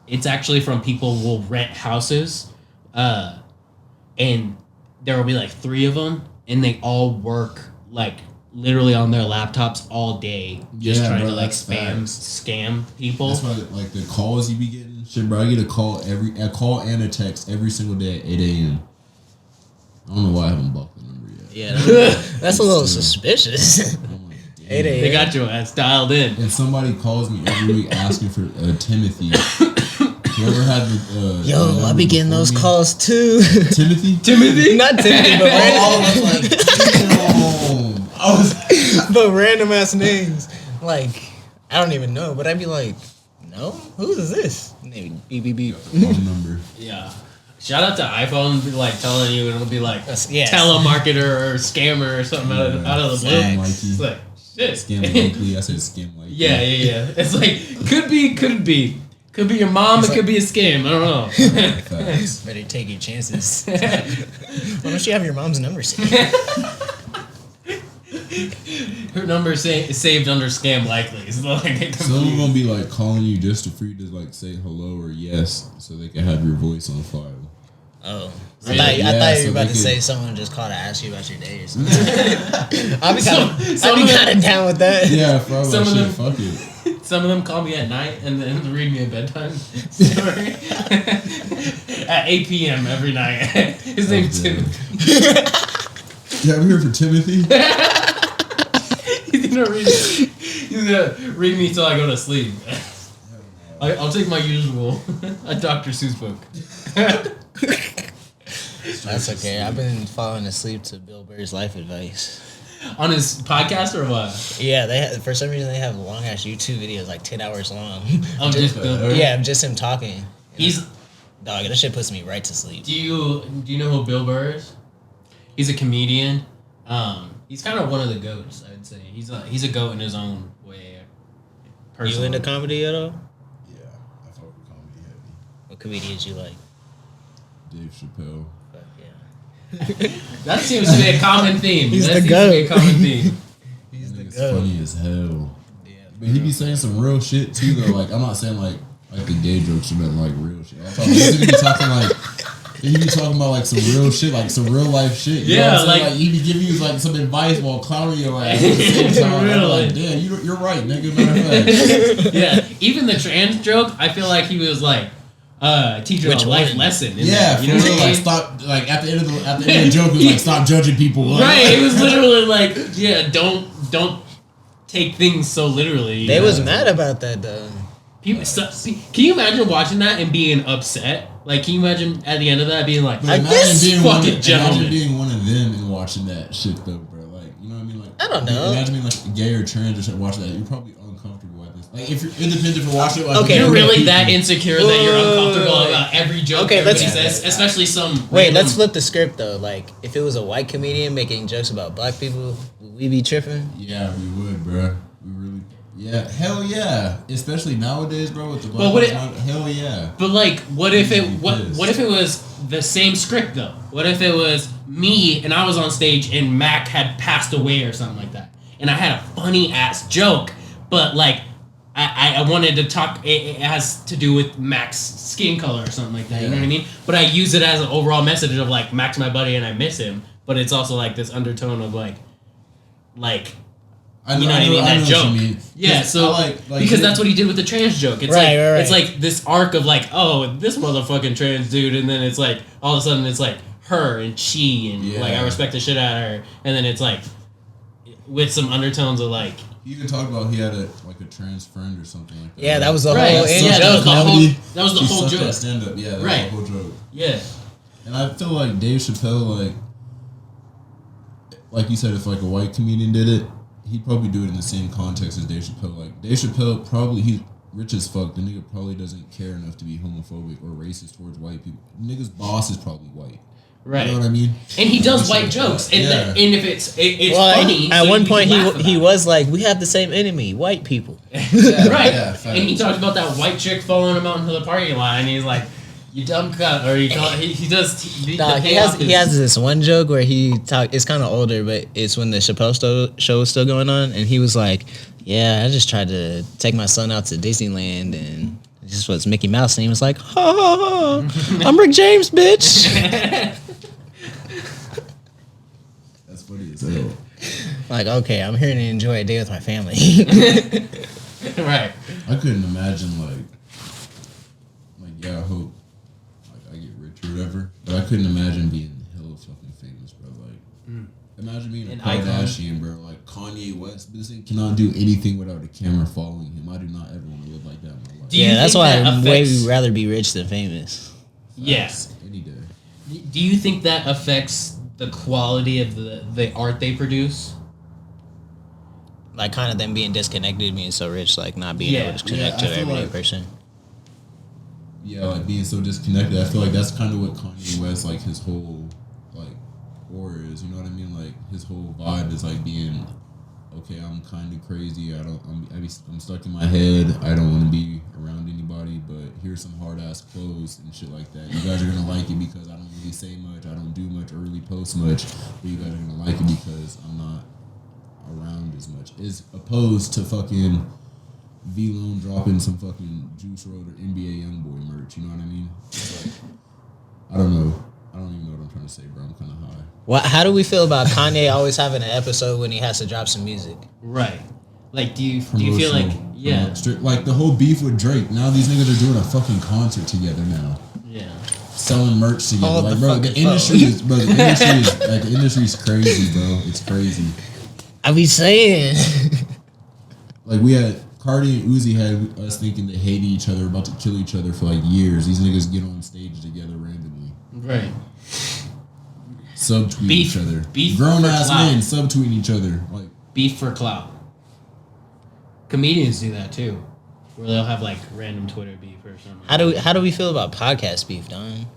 it's actually from people who will rent houses, and there will be like 3 of them, and they all work like literally on their laptops all day, just trying to like scam people. That's why like the calls you be getting, shit, bro. I get a call and a text every single day at 8 a.m. I don't know why I haven't blocked the number yet. Yeah, that's a little suspicious. 8 a.m. They got your ass dialed in. And somebody calls me every week asking for Timothy. Whoever had the Yo, I be getting those calls too. Timothy? Not Timothy, but All of us like, damn. I was but random ass names. Like, I don't even know, but I'd be like, no? Who is this? Maybe beep beep beep. phone number. Yeah. Shout out to iPhone, be like telling you, and it'll be like Yes. telemarketer or scammer or something out of the blue. Scam It's likey. like shit. Scam likely. I said scam likely. Yeah. It's like could be your mom. It could be a scam. I don't know. Facts. Better take your chances. Why don't you have your mom's number saved? Her number is saved under scam likely. It's not like they Some of them gonna be like calling you just for you to like say hello or yes, so they can have your voice on file. Oh, Really? I thought you Yeah, were about to so say someone just called to ask you about your day or something. I'd be kind of down with that. Yeah, probably. Some of Shit, them- fuck it. Some of them call me at night and then read me a bedtime story at 8 p.m. every night. His name's damn. Timothy. Yeah, I'm here for Timothy. He's gonna read me till I go to sleep. I'll take my usual a Dr. Seuss book. That's okay. I've been falling asleep to Bill Burr's life advice. On his podcast or what? Yeah, for some reason they have long ass YouTube videos, like 10 hours long. Just Bill Burr? Yeah, just him talking. He's. Dog, that shit puts me right to sleep. Do you know who Bill Burr is? He's a comedian. He's kind of one of the goats, I'd say. He's a goat in his own way. You Personally. into comedy at all? Yeah, I fuck with comedy heavy. What comedians you like? Dave Chappelle. Fuck yeah. That seems to be a common theme. He's that the seems to be a goat. common theme. He's the It's goat. funny as hell. Yeah. But he be saying some real shit too though. Like I'm not saying like the gay jokes, but like real shit. I'm talking, he be talking like he be talking about like some real shit, like some real life shit. You know Yeah, what I'm saying? like- he be giving you like some advice while clowning your ass at the same time. I'm Really? like, damn, you're right, nigga. Matter of fact. Yeah, even the trans joke, I feel like he was like teaching Which a life one? lesson. In Yeah, that, you know for what real. I Like mean? stop. Like at the end of the joke, it was like stop judging people. Like, Right, it was literally like, yeah, don't take things so literally. They you was know? mad about that though. People, can you imagine watching that and being upset? Like, can you imagine at the end of that being like, But this being one fucking of, gentleman? imagine being one of them and watching that shit though, bro. Like, you know what I mean? Like, I don't know. Imagine being like gay or trans or something watching that. You're probably uncomfortable at this. Like, if you're independent for watching it, like, Okay, You're with really people- that insecure that you're Wait. uncomfortable about every joke Okay, everybody let's- says, especially some. Wait, random- let's flip the script though. Like, if it was a white comedian making jokes about black people, would we be tripping? Yeah, we would, bro. We really. Yeah, hell yeah. Especially nowadays, bro, with the black. But would it- hell yeah. But like, what if it Pissed. what if it was the same script though? What if it was me and I was on stage and Mac had passed away or something like that, and I had a funny ass joke, but like I wanted to talk. It has to do with Mac's skin color or something like that. You know what I mean? But I use it as an overall message of like Mac's my buddy and I miss him. But it's also like this undertone of like. You know what I mean? That know joke. what you mean. Yeah, 'Cause so I because that's what he did with the trans joke. It's Right, right. It's like this arc of like, oh, this motherfucking trans dude, and then it's like all of a sudden it's like her and she and like I Yeah. respect the shit out of her, and then it's like with some undertones of like He even talked about he had a trans friend or something like that. Yeah, that was the right, whole yeah, end that was joke. the whole Comedy. that was the He whole sucked joke. at stand up. Yeah, that Right. was the whole joke. Yeah, And I feel like Dave Chappelle, like you said, if like a white comedian did it, he'd probably do it in the same context as Dave Chappelle. Like Dave Chappelle, probably rich as fuck. The nigga probably doesn't care enough to be homophobic or racist towards white people. Nigga's boss is probably white. Right. You know what I mean? And he does white jokes. And, Yeah. and if it's Well, funny. at so one you point can laugh he about was like, "We have the same enemy, white people." Yeah, right. yeah, facts. And he talked about that white chick following him out into the parking lot, and he's like, "You dumb cunt," or he does. Nah, he has this one joke where he talk. It's kind of older, but it's when the Chappelle show was still going on, and he was like, "Yeah, I just tried to take my son out to Disneyland, and this was Mickey Mouse," and he was like, "Ha ha ha, I'm Rick James, bitch." That's funny as hell. Like, okay, I'm here to enjoy a day with my family. Right. I couldn't imagine yeah, I hope I get rich or whatever, but I couldn't imagine being hella fucking famous, bro. Like, imagine being a An icon. Kardashian, bro. Like Kanye West, this thing cannot do anything without a camera following him. I do not ever want to live like that in my life. Do you Yeah, that's think why that I'd way affects- rather be rich than famous. Yes. Any day. Do you think that affects the quality of the art they produce? Like, kind of them being disconnected, being so rich, like not being Yeah. able to connect Yeah, to I the feel everyday like- person. Yeah, like being so disconnected. I feel like that's kind of what Kanye West, like his whole like aura is. You know what I mean? Like his whole vibe is like being, okay, I'm kind of crazy. I'm stuck in my head. I don't want to be around anybody. But here's some hard ass clothes and shit like that. You guys are gonna like it because I don't really say much. I don't do much or really post much. But you guys are gonna like it because I'm not around as much. As opposed to fucking V-Lone dropping some fucking Juice WRLD or NBA Youngboy merch, you know what I mean? It's like, I don't know. I don't even know what I'm trying to say, bro. I'm kind of high. How do we feel about Kanye always having an episode when he has to drop some music? Right. Like, do you feel like Like the whole beef with Drake. Now these niggas are doing a fucking concert together now, yeah. selling merch together. Hold Like, the bro, the fucking industry phone. is, the industry's crazy, bro. It's crazy. I be saying. Like we had Cardi and Uzi had us thinking they hated each other, about to kill each other for like years. These niggas get on stage together randomly. Right. Subtweet Beef- each other. beef Grown for ass clout. men subtweeting each other. Like Beef for clout. Comedians do that too, where they'll have like random Twitter beef or something. How do we feel about podcast beef, Don?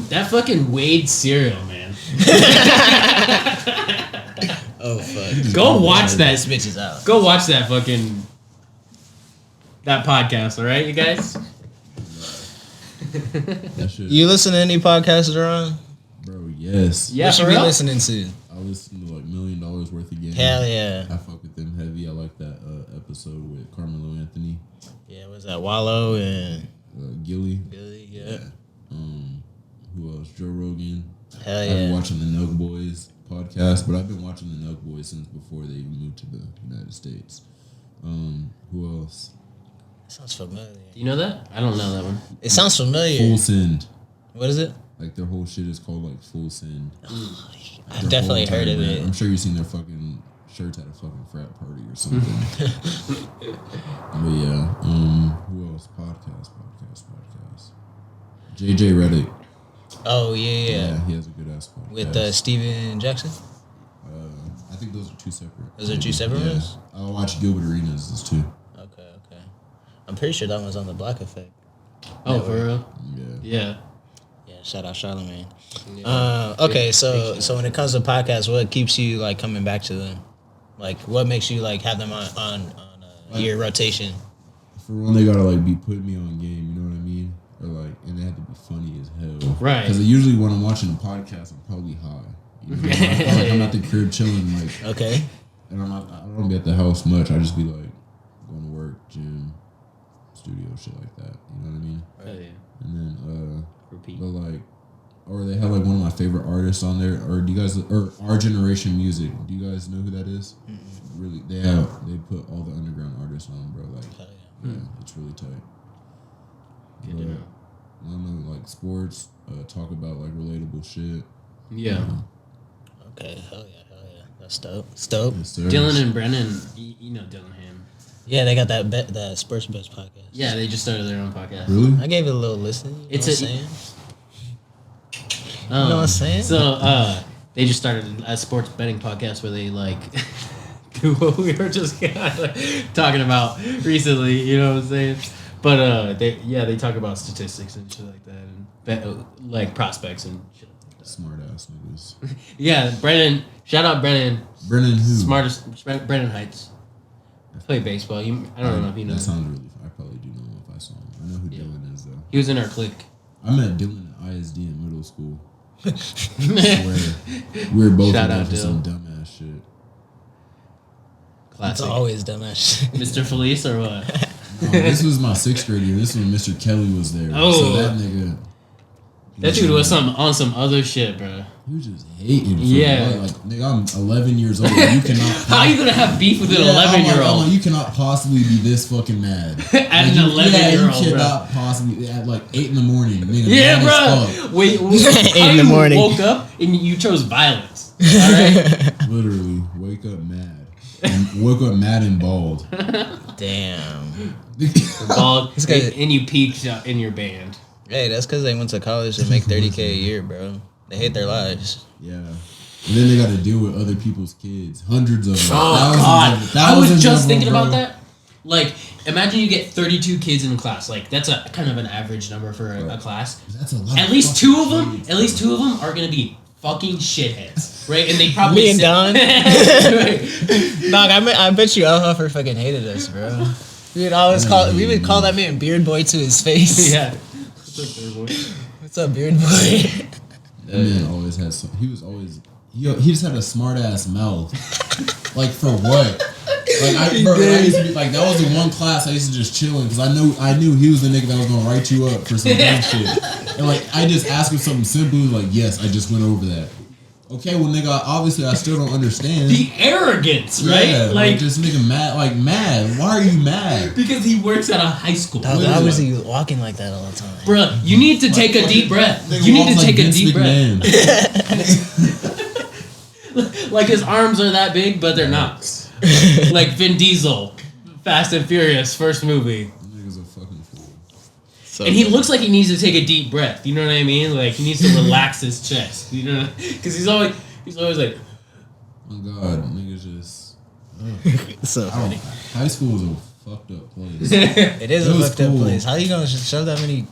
That fucking Wade cereal, man. Oh fuck! Go watch that. This bitch is out. Go watch that podcast, all right, you guys? that shit. You listen to any podcasts, Ron? Bro, yes. Yeah, What for you be real? listening to? I listen to like $1 Million Worth of Game. Hell yeah. I fuck with them heavy. I like that episode with Carmelo Anthony, Yeah, was that Wallow and Gilly. Billy? Yeah. Who else? Joe Rogan. Hell I've been yeah. watching the Nelk Boys podcast, but I've been watching the Nelk Boys since before they even moved to the United States. Who else? Sounds familiar. Do you know that? I don't know that one. It sounds familiar. Full Send. What is it? Like their whole shit is called like Full Send. I've Their definitely whole heard of entire it. brand. I'm sure you've seen their fucking shirts at a fucking frat party or something. But yeah, who else? Podcast. JJ Reddick. Oh yeah. He has a good ass podcast. With Steven Jackson. I think those are two separate. Those are two separate ones? I watched Gilbert Arenas as too. Okay. I'm pretty sure that one's on the Black Effect. Oh, for real? Yeah. Yeah. Yeah, shout out Charlamagne. Okay, so when it comes to podcasts, what keeps you like coming back to them? Like, what makes you like have them on your rotation? For one, they gotta like be putting me on game. You know what I mean? Or like, and they have to be funny as hell. Right. Because usually when I'm watching a podcast, I'm probably high. You know? Like I'm at the crib chilling, like, Okay. and I don't be at the house much. I just be like going to work, gym, studio, shit like that. You know what I mean? Oh, yeah. And then Repeat. but like, or they have like one of my favorite artists on there. Or do you guys, or Our Generation Music? Do you guys know who that is? Really, they put all the underground artists on, bro. Like, Hell yeah. yeah, it's really tight. Good to know. I don't know, like sports, talk about like relatable shit. Yeah. Okay. Hell yeah. That's dope. It's dope. Yes, sir. Dylan and Brennan, you know Dylan Ham. Yeah, they got that Sports Buzz podcast. Yeah, they just started their own podcast. Really? I gave it a little listen. You know It's what a- I'm saying? You know what I'm saying? So they just started a sports betting podcast where they like what we were just talking about recently. You know what I'm saying? But they talk about statistics and shit like that, and like prospects and shit. Smart ass niggas. Yeah, Brennan. Shout out Brennan. Brennan who? Smartest. Brennan Heights. Play baseball. I don't know if you know. That sounds really. I probably do know him if I saw him. I know who Dylan is though. He was in our clique. I met Dylan at ISD in middle school. I swear. We were both Shout out involved in some Dylan. dumbass shit. It's Classic. always dumbass shit. Mr. Felice or what? No, this was my 6th grade year. This was when Mr. Kelly was there. Oh. So that nigga. That dude was on some other shit, bro. He was just hating. Yeah. Like, nigga, I'm 11 years old. You cannot. How are you gonna have beef with an 11-year-old? You cannot possibly be this fucking mad. At an 11-year-old, you bro. cannot possibly at like 8 in the morning. Nigga, Yeah, mad as bro. fuck. Wait, 8 in the morning. Woke up and you chose violence. All right. Literally, wake up mad. And woke up mad and bald. Damn. Bald, This guy- and you peaked in your band. Hey, that's because they went to college to make $30K a year, bro. They hate their lives. Yeah. And then they got to deal with other people's kids. Hundreds of them. Oh Thousands God! I was just thinking bro. about that. Like, imagine you get 32 kids in a class. Like, that's a kind of an average number for a class. That's a lot. At least two of them are gonna be fucking shitheads, right? And they probably Me and Don. Right. Dog, I bet you Alhuffer fucking hated us, bro. We would call that man Beard Boy to his face. Yeah. What's up, Beard Boy? That man always had some. He was always. He just had a smart ass mouth. Like for what? Like I used to be like that was the one class I used to just chill in because I knew he was the nigga that was gonna write you up for some dumb shit. And like I just asked him something simple like yes I just went over that. Okay, well nigga obviously I still don't understand. The arrogance, right? Yeah, like just nigga mad. Why are you mad? because he works at a high school. Dog, why was he walking like that all the time? Bruh, you need to take a deep breath. Nigga You need walks to take a Vince deep breath. McMahon. Like his arms are that big, but they're not. Like Vin Diesel, Fast and Furious, first movie. Nigga's a fucking fool. So And he looks like he needs to take a deep breath. You know what I mean? Like he needs to relax his chest. You know, because he's always like, Oh God, niggas just. so I don't, funny. high school was a fucked up place. It is It a was fucked up cool. place. How you gonna show that many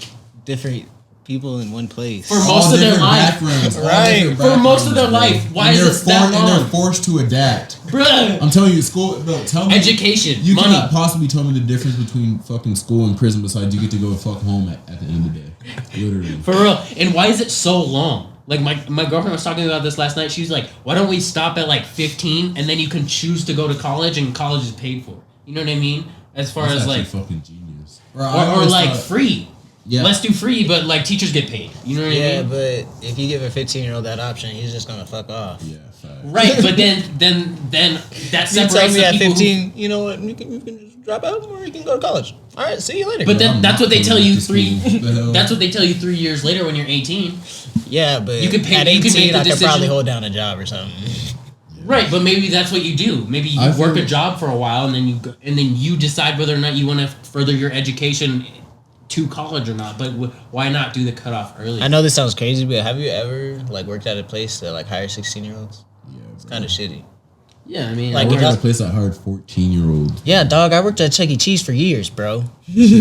different people in one place? For most All of their different life. backgrounds, all Right. different For most of their backgrounds, life. bro. Why And is they're it that And long? they're forced to adapt. bruh, I'm telling you, school. Bro, tell me. education, You money. cannot possibly tell me the difference between fucking school and prison. Besides, you get to go fuck home at the end of the day. Literally. For real. And why is it so long? Like my girlfriend was talking about this last night. She was like, why don't we stop at like 15 and then you can choose to go to college and college is paid for. You know what I mean? As far That's as actually like fucking genius. Bro, or like free. Yeah. Let's do free, but like teachers get paid. You know what Yeah, I mean? but if you give a 15-year-old that option, he's just gonna fuck off. Yeah, fact. Right, but then that You tell separates me the at people 15, you know what? You can just drop out or you can go to college. All right, see you later. But then I'm that's not what they coming tell back you to school. The hell? That's what they tell you 3 years later when you're 18. yeah, but you could pay- at you 18, could make the I could decision. probably hold down a job or something. Right, but maybe that's what you do. Maybe you I work feel- a job for a while and then you decide whether or not you want to further your education to college or not. But why not do the cutoff early? I know this sounds crazy, but have you ever like worked at a place that like hire 16-year-olds? Yeah, It's kind of shitty. Yeah, I mean, Like, I if worked I- at a place that hired 14-year-olds. Yeah, dog. I worked at Chuck E. Cheese for years, bro.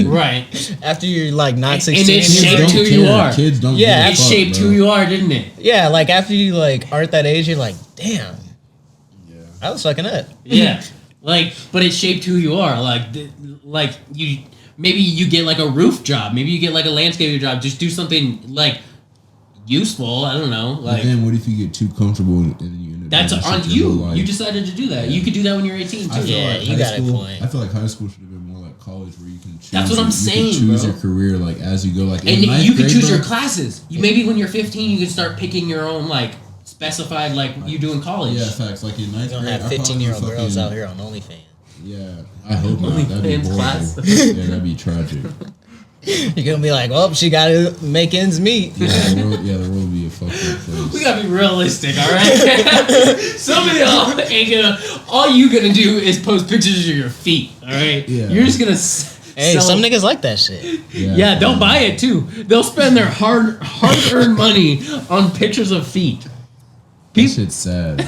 right. After you're like not And 16, it shaped Kids who don't you care. are. Kids don't. Yeah, give a It fuck, shaped bro. who you are, didn't it? yeah, like after you like aren't that age, you're like, damn, Yeah. I was fucking up. Yeah. Like, but it shaped who you are. Like you. Maybe you get like a roof job. Maybe you get like a landscaping job. Just do something like useful. I don't know. But Like then what if you get too comfortable and then you end up that's doing that on shit your whole you. life? You decided to do that. Yeah. You could do that when you're 18 I too. feel Yeah, like you high got a school, point. I feel like high school should have been more like college where you can choose. That's what I'm saying, You can choose bro. your career like as you go. Like And in ninth you can grade, choose bro, your classes. You maybe when you're 15, you can start picking your own like specified like you do in college. Yeah, facts. Like in ninth You're grade, gonna have I probably 15-year-old girls fucking- out here on OnlyFans. Yeah, I hope not. That'd be OnlyFans horrible. class. Yeah, that'd be tragic. You're gonna be like, well, she gotta make ends meet. Yeah, the world would be a fucked up place. We gotta be realistic, all right? Some of y'all ain't gonna. All you gonna do is post pictures of your feet, all right? Yeah. You're just gonna. Hey, sell- some niggas like that shit. Yeah, they'll buy it too. They'll spend their hard-earned money on pictures of feet. That shit's sad.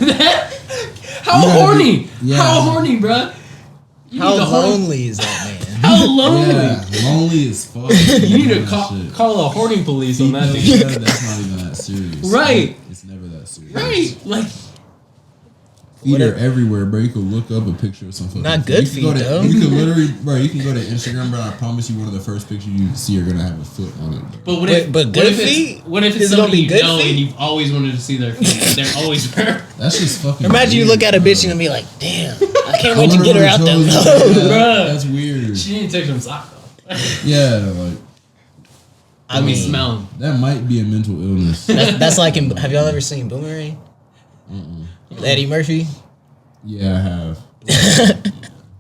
How horny? How horny, bro? How lonely is that man? How lonely? Yeah, lonely as fuck. You need to call a horny police on that thing. That's not even that serious. Right. It's never that serious. Right. Like, feet are everywhere, bro. You can look up a picture of something. Not good feet, though. You can literally, bro. You can go to Instagram, bro. I promise you, one of the first pictures you see are gonna have a foot on it. Bro. But good feet? What if it's Is it gonna somebody be you good know feet? and you've always wanted to see their feet? They're always there. That's just fucking. Imagine you weird, look at a bro. bitch and be like, damn, I can't wait to wonder get her what out there. toes you- Bruh. That's weird. She didn't take some sock off. Yeah, like I Let me mean, smell 'em. that might be a mental illness. that's like in, have y'all ever seen Boomerang? With Eddie Murphy? Yeah, I have.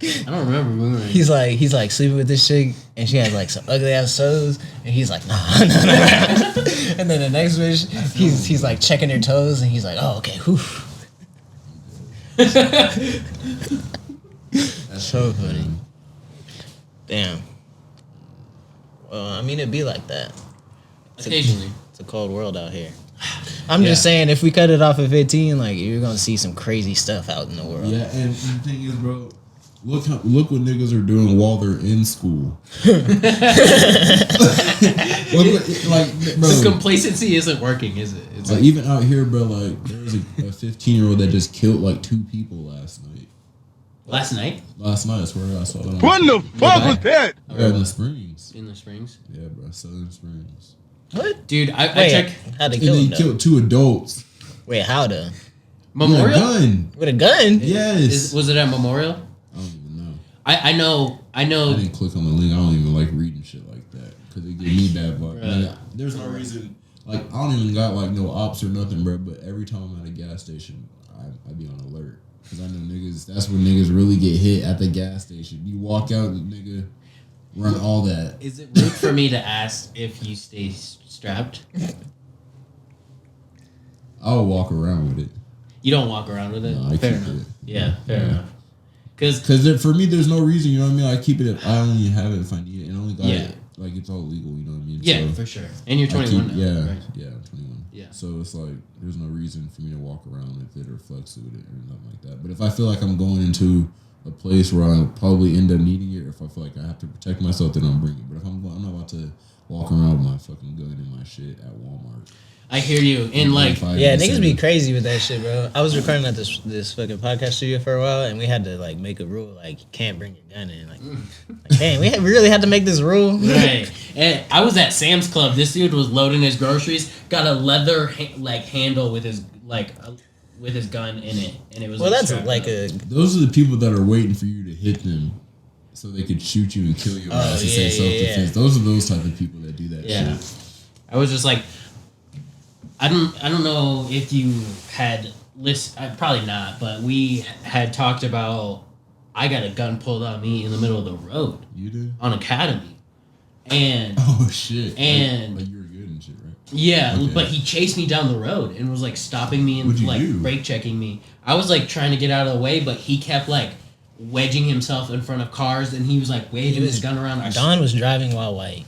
I don't remember Boomerang. He's like sleeping with this chick and she has like some ugly ass toes and he's like nah. And then the next bitch he's like checking her toes and he's like, oh okay, whew. That's so funny. Damn. Well, I mean it'd be like that. Occasionally. It's a cold world out here. I'm just saying if we cut it off at 15, like you're gonna see some crazy stuff out in the world. Yeah, and the thing is, bro, look what niggas are doing while they're in school. Like, bro, The complacency isn't working, is it? It's like even out here, bro. Like there was a 15-year-old that just killed like 2 people last night. last night Last night, I swear I saw that. What the fuck was that? Yeah, in the Springs. in the Springs. Yeah, bro, Southern Springs. What? Dude, I Wait, check how'd they And kill they him? though? killed 2 adults Wait, how to? with a Memorial. gun. With a gun? Yes. Was it at Memorial? I don't even know. I know. I didn't click on the link. I don't even like reading shit like that because it gives me bad vibes. Right. Like, there's no reason. Like I don't even got like no ops or nothing, bro. But every time I'm at a gas station, I be on alert because I know niggas. That's when niggas really get hit at the gas station. You walk out, the nigga run all that. Is it rude for me to ask if you stay strapped? I'll walk around with it. You don't walk around with it. No, I fair keep enough. it. Yeah, fair Yeah. enough. Because Because for me, there's no reason. You know what I mean? I keep it. I only have it if I need it, and I only got Yeah. it. Like it's all legal. You know what I mean? yeah, So, for sure. And you're I 21 keep- now. yeah, Right? yeah, I'm 21. Yeah. So it's like there's no reason for me to walk around with it or flex with it or nothing like that. But if I feel like I'm going into a place where I'll probably end up needing it, or if I feel like I have to protect myself, then I'll bring it. But if I'm not about to walk around with my fucking gun and my shit at Walmart. I hear you. And like, Yeah, niggas be crazy with that shit, bro. I was recording at this fucking podcast studio for a while, and we had to like make a rule like you can't bring your gun in. Like dang, we really had to make this rule. right. And I was at Sam's Club. This dude was loading his groceries. Got a leather handle with his with his gun in it, and it was. Well, that's strapped like up. Those are the people that are waiting for you to hit them so they could shoot you and kill your ass and say self-defense. Those are those type of people that do that Yeah. shit. I was just like, I don't know if you had probably not, but we had talked about I got a gun pulled on me in the middle of the road You did? on Academy, and Oh shit. And- like you were good and shit, right? yeah, Okay. but he chased me down the road and was like stopping me and What'd you like do? brake checking me. I was like trying to get out of the way, but he kept like wedging himself in front of cars, and he was like waving his gun around. Don was driving while white.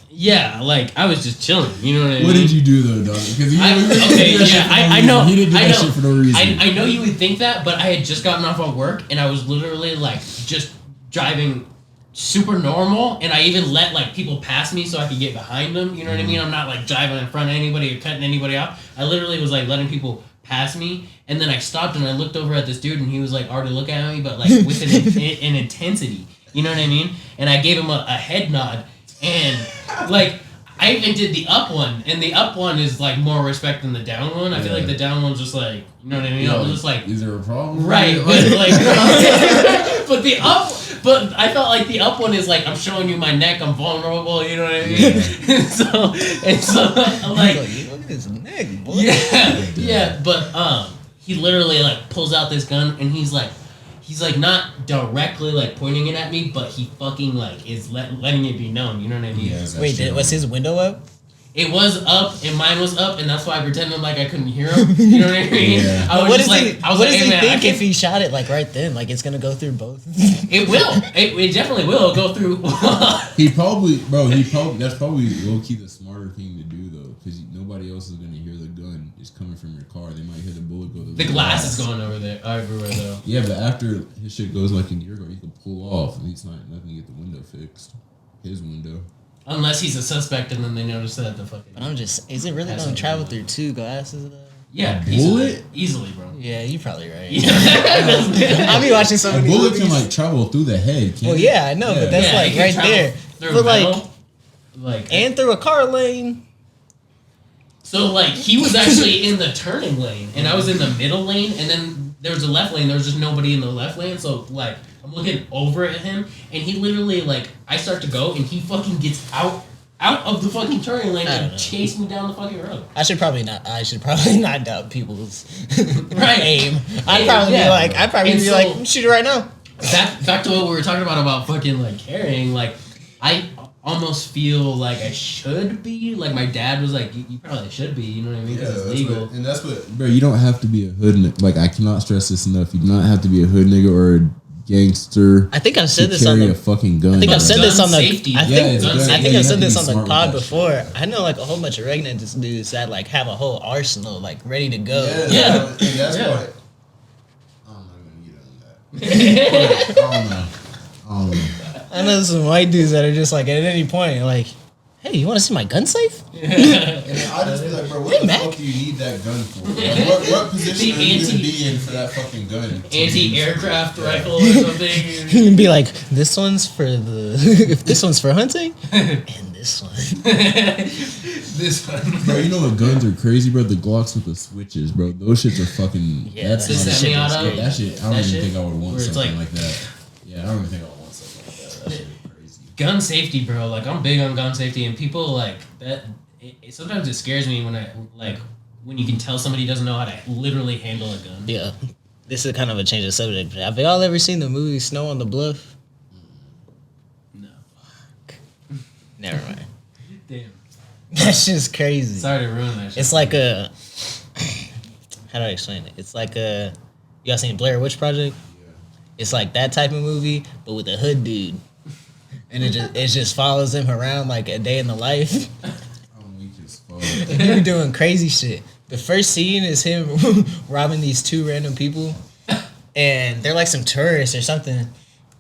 Yeah, like I was just chilling. You know what I mean? What did you do though, dog? Because I know. He didn't do I that know. shit for no reason. I know you would think that, but I had just gotten off of work and I was literally like just driving super normal, and I even let like people pass me so I could get behind them. You know what I mean? I'm not like driving in front of anybody or cutting anybody off. I literally was like letting people pass me, and then I stopped and I looked over at this dude, and he was like already looking at me, but like with an intensity. You know what I mean? And I gave him a head nod, and like. I even did the up one, and the up one is like more respect than the down one. I feel like the down one's just like, you know what I mean? I was just like, is there a problem? right, but like, but the up, but I felt like the up one is like, I'm showing you my neck, I'm vulnerable, you know what I mean? and so like, Look at his neck, boy. yeah, but he literally like pulls out this gun, and he's like not directly like pointing it at me, but he fucking like is letting it be known. You know what I mean? Yeah, that's Wait, true. was his window up? It was up, and mine was up, and that's why I pretended like I couldn't hear him. You know what I mean? Yeah. I was What just does like, he, I was what like, does hey he man, think if he shot it like right then? Like it's gonna go through both? It will. It definitely will go through. He probably, that's probably low key the smarter thing to do though, because nobody else is gonna hear the gun. just coming from your car. They might hit a bullet, go to The glass is going over there everywhere though. Yeah, but after his shit goes like a year ago, he can pull off, and he's not nothing to get the window fixed. His window. Unless he's a suspect, and then they notice that the fucking. But I'm just, is it really gonna travel through 2 glasses though? Yeah, bullet? easily, bro. Yeah, you're probably right. Yeah. I'll be watching some A of these bullet movies. can like travel through the head. Can't Well, it? yeah, I know, but that's Yeah, like it can right travel there. through But metal. and through a car lane. So like he was actually in the turning lane, and I was in the middle lane, and then there was a left lane. There was just nobody in the left lane, so like I'm looking over at him, and he literally like I start to go, and he fucking gets out of the fucking turning lane and chase me down the fucking road. I should probably not doubt people's Right. aim. I'd probably be like, shoot it right now. Back to what we were talking about fucking like carrying. Like I almost feel like I should be. Like my dad was like, you probably should be. You know what I mean? Because it's legal. And that's what, bro. You don't have to be a hood. Like I cannot stress this enough. You do not have to be a hood nigga or a gangster. I think I've said to this on carry the. a fucking gun. I think I've said this on the. Safety. I Yeah, think you I've said have to this be on the smart pod with that before. shit. I know like a whole bunch of regnant dudes that like have a whole arsenal like ready to go. Yeah. And that's Yeah. why. I'm not gonna get on that. I don't know. I know some white dudes that are just like at any point like, hey, you want to see my gun safe? And I just be like, bro, what Hey, the Mac. fuck do you need that gun for? Like, what position are you gonna be in for that fucking gun? Anti-aircraft rifle or something. You can be like, this one's for the if this one's for hunting, and this one. This one. Bro, you know what guns are crazy, bro? The Glocks with the switches, bro. Those shits are fucking. Yeah, that's The not a shit. semi-auto. That shit. I don't That even shit? think I would want Where it's something like- like that. Yeah, I don't even think I would want something like that. That shit is crazy. Gun safety, bro. Like I'm big on gun safety, and people like that. Sometimes it scares me when when you can tell somebody doesn't know how to literally handle a gun. Yeah, this is kind of a change of subject. But have y'all ever seen the movie Snow on the Bluff? No. Never mind. Damn. That's just crazy. Sorry to ruin that shit. It's like a. How do I explain it? It's like a. You guys seen Blair Witch Project? Yeah. It's like that type of movie, but with a hood dude, and it just follows him around like a day in the life. I'm weak as fuck. And they were doing crazy shit. The first scene is him robbing these 2 random people, and they're like some tourists or something,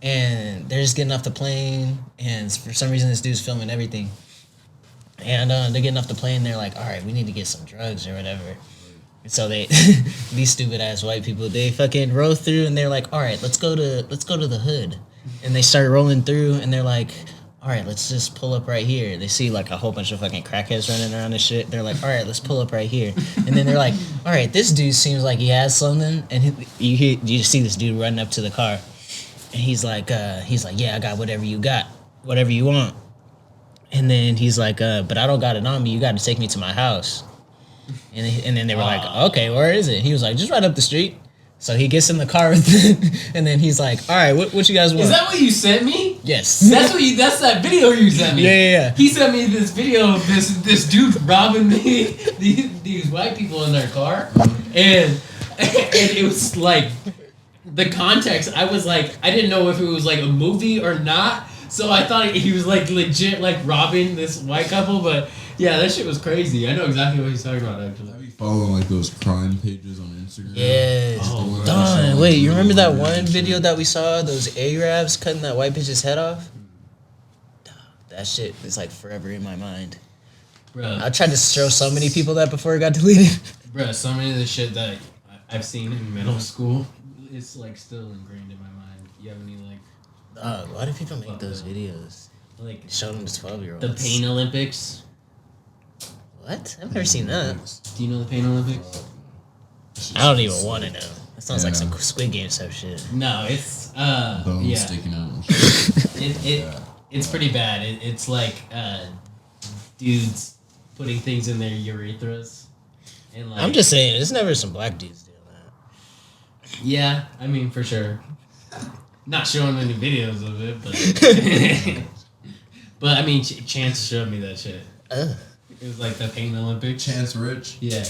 and they're just getting off the plane, and for some reason this dude's filming everything, and they're getting off the plane. They're like, all right, we need to get some drugs or whatever. And so they, these stupid ass white people, they fucking roll through, and they're like, all right, let's go to the hood, and they start rolling through, and they're like, all right, let's just pull up right here. They see like a whole bunch of fucking crackheads running around and shit. They're like, all right, let's pull up right here. And then they're like, all right, this dude seems like he has something. And you see this dude running up to the car, and he's like, yeah, I got whatever you want. And then he's like, but I don't got it on me. You got to take me to my house. And then they were like, okay, where is it? He was like, just right up the street. So he gets in the car with and then he's like, all right, what you guys want? Is that what you sent me? Yes. That's that video you sent me. Yeah. He sent me this video of this dude robbing these white people in their car, and it was like the context. I was like, I didn't know if it was like a movie or not, so I thought he was like legit like robbing this white couple. But yeah, that shit was crazy. I know exactly what he's talking about actually. I be following like those crime pages on Instagram. Yes. Oh, Done. Wait, you remember that one video that we saw? Those Arabs cutting that white bitch's head off? That shit is like forever in my mind. Bro, I tried to show so many people that before it got deleted. bro, so many of the shit that I've seen in middle school, it's like still ingrained in my mind. You have any like Why do people make those videos? like Show them to 12-year-olds. the Pain Olympics? What? I've never seen that. Do you know the Pain Olympics? I don't even want to know. That sounds like Yeah. some Squid Game type shit. No, it's Bones yeah. sticking out and shit. It's pretty bad. It's like dudes putting things in their urethras, and like I'm just saying, there's never some black dudes doing that. yeah. I mean, for sure. Not showing any videos of it, but but I mean, Chance showed me that shit. Ugh. It was like the Pain Olympics. Chance Rich. Yeah,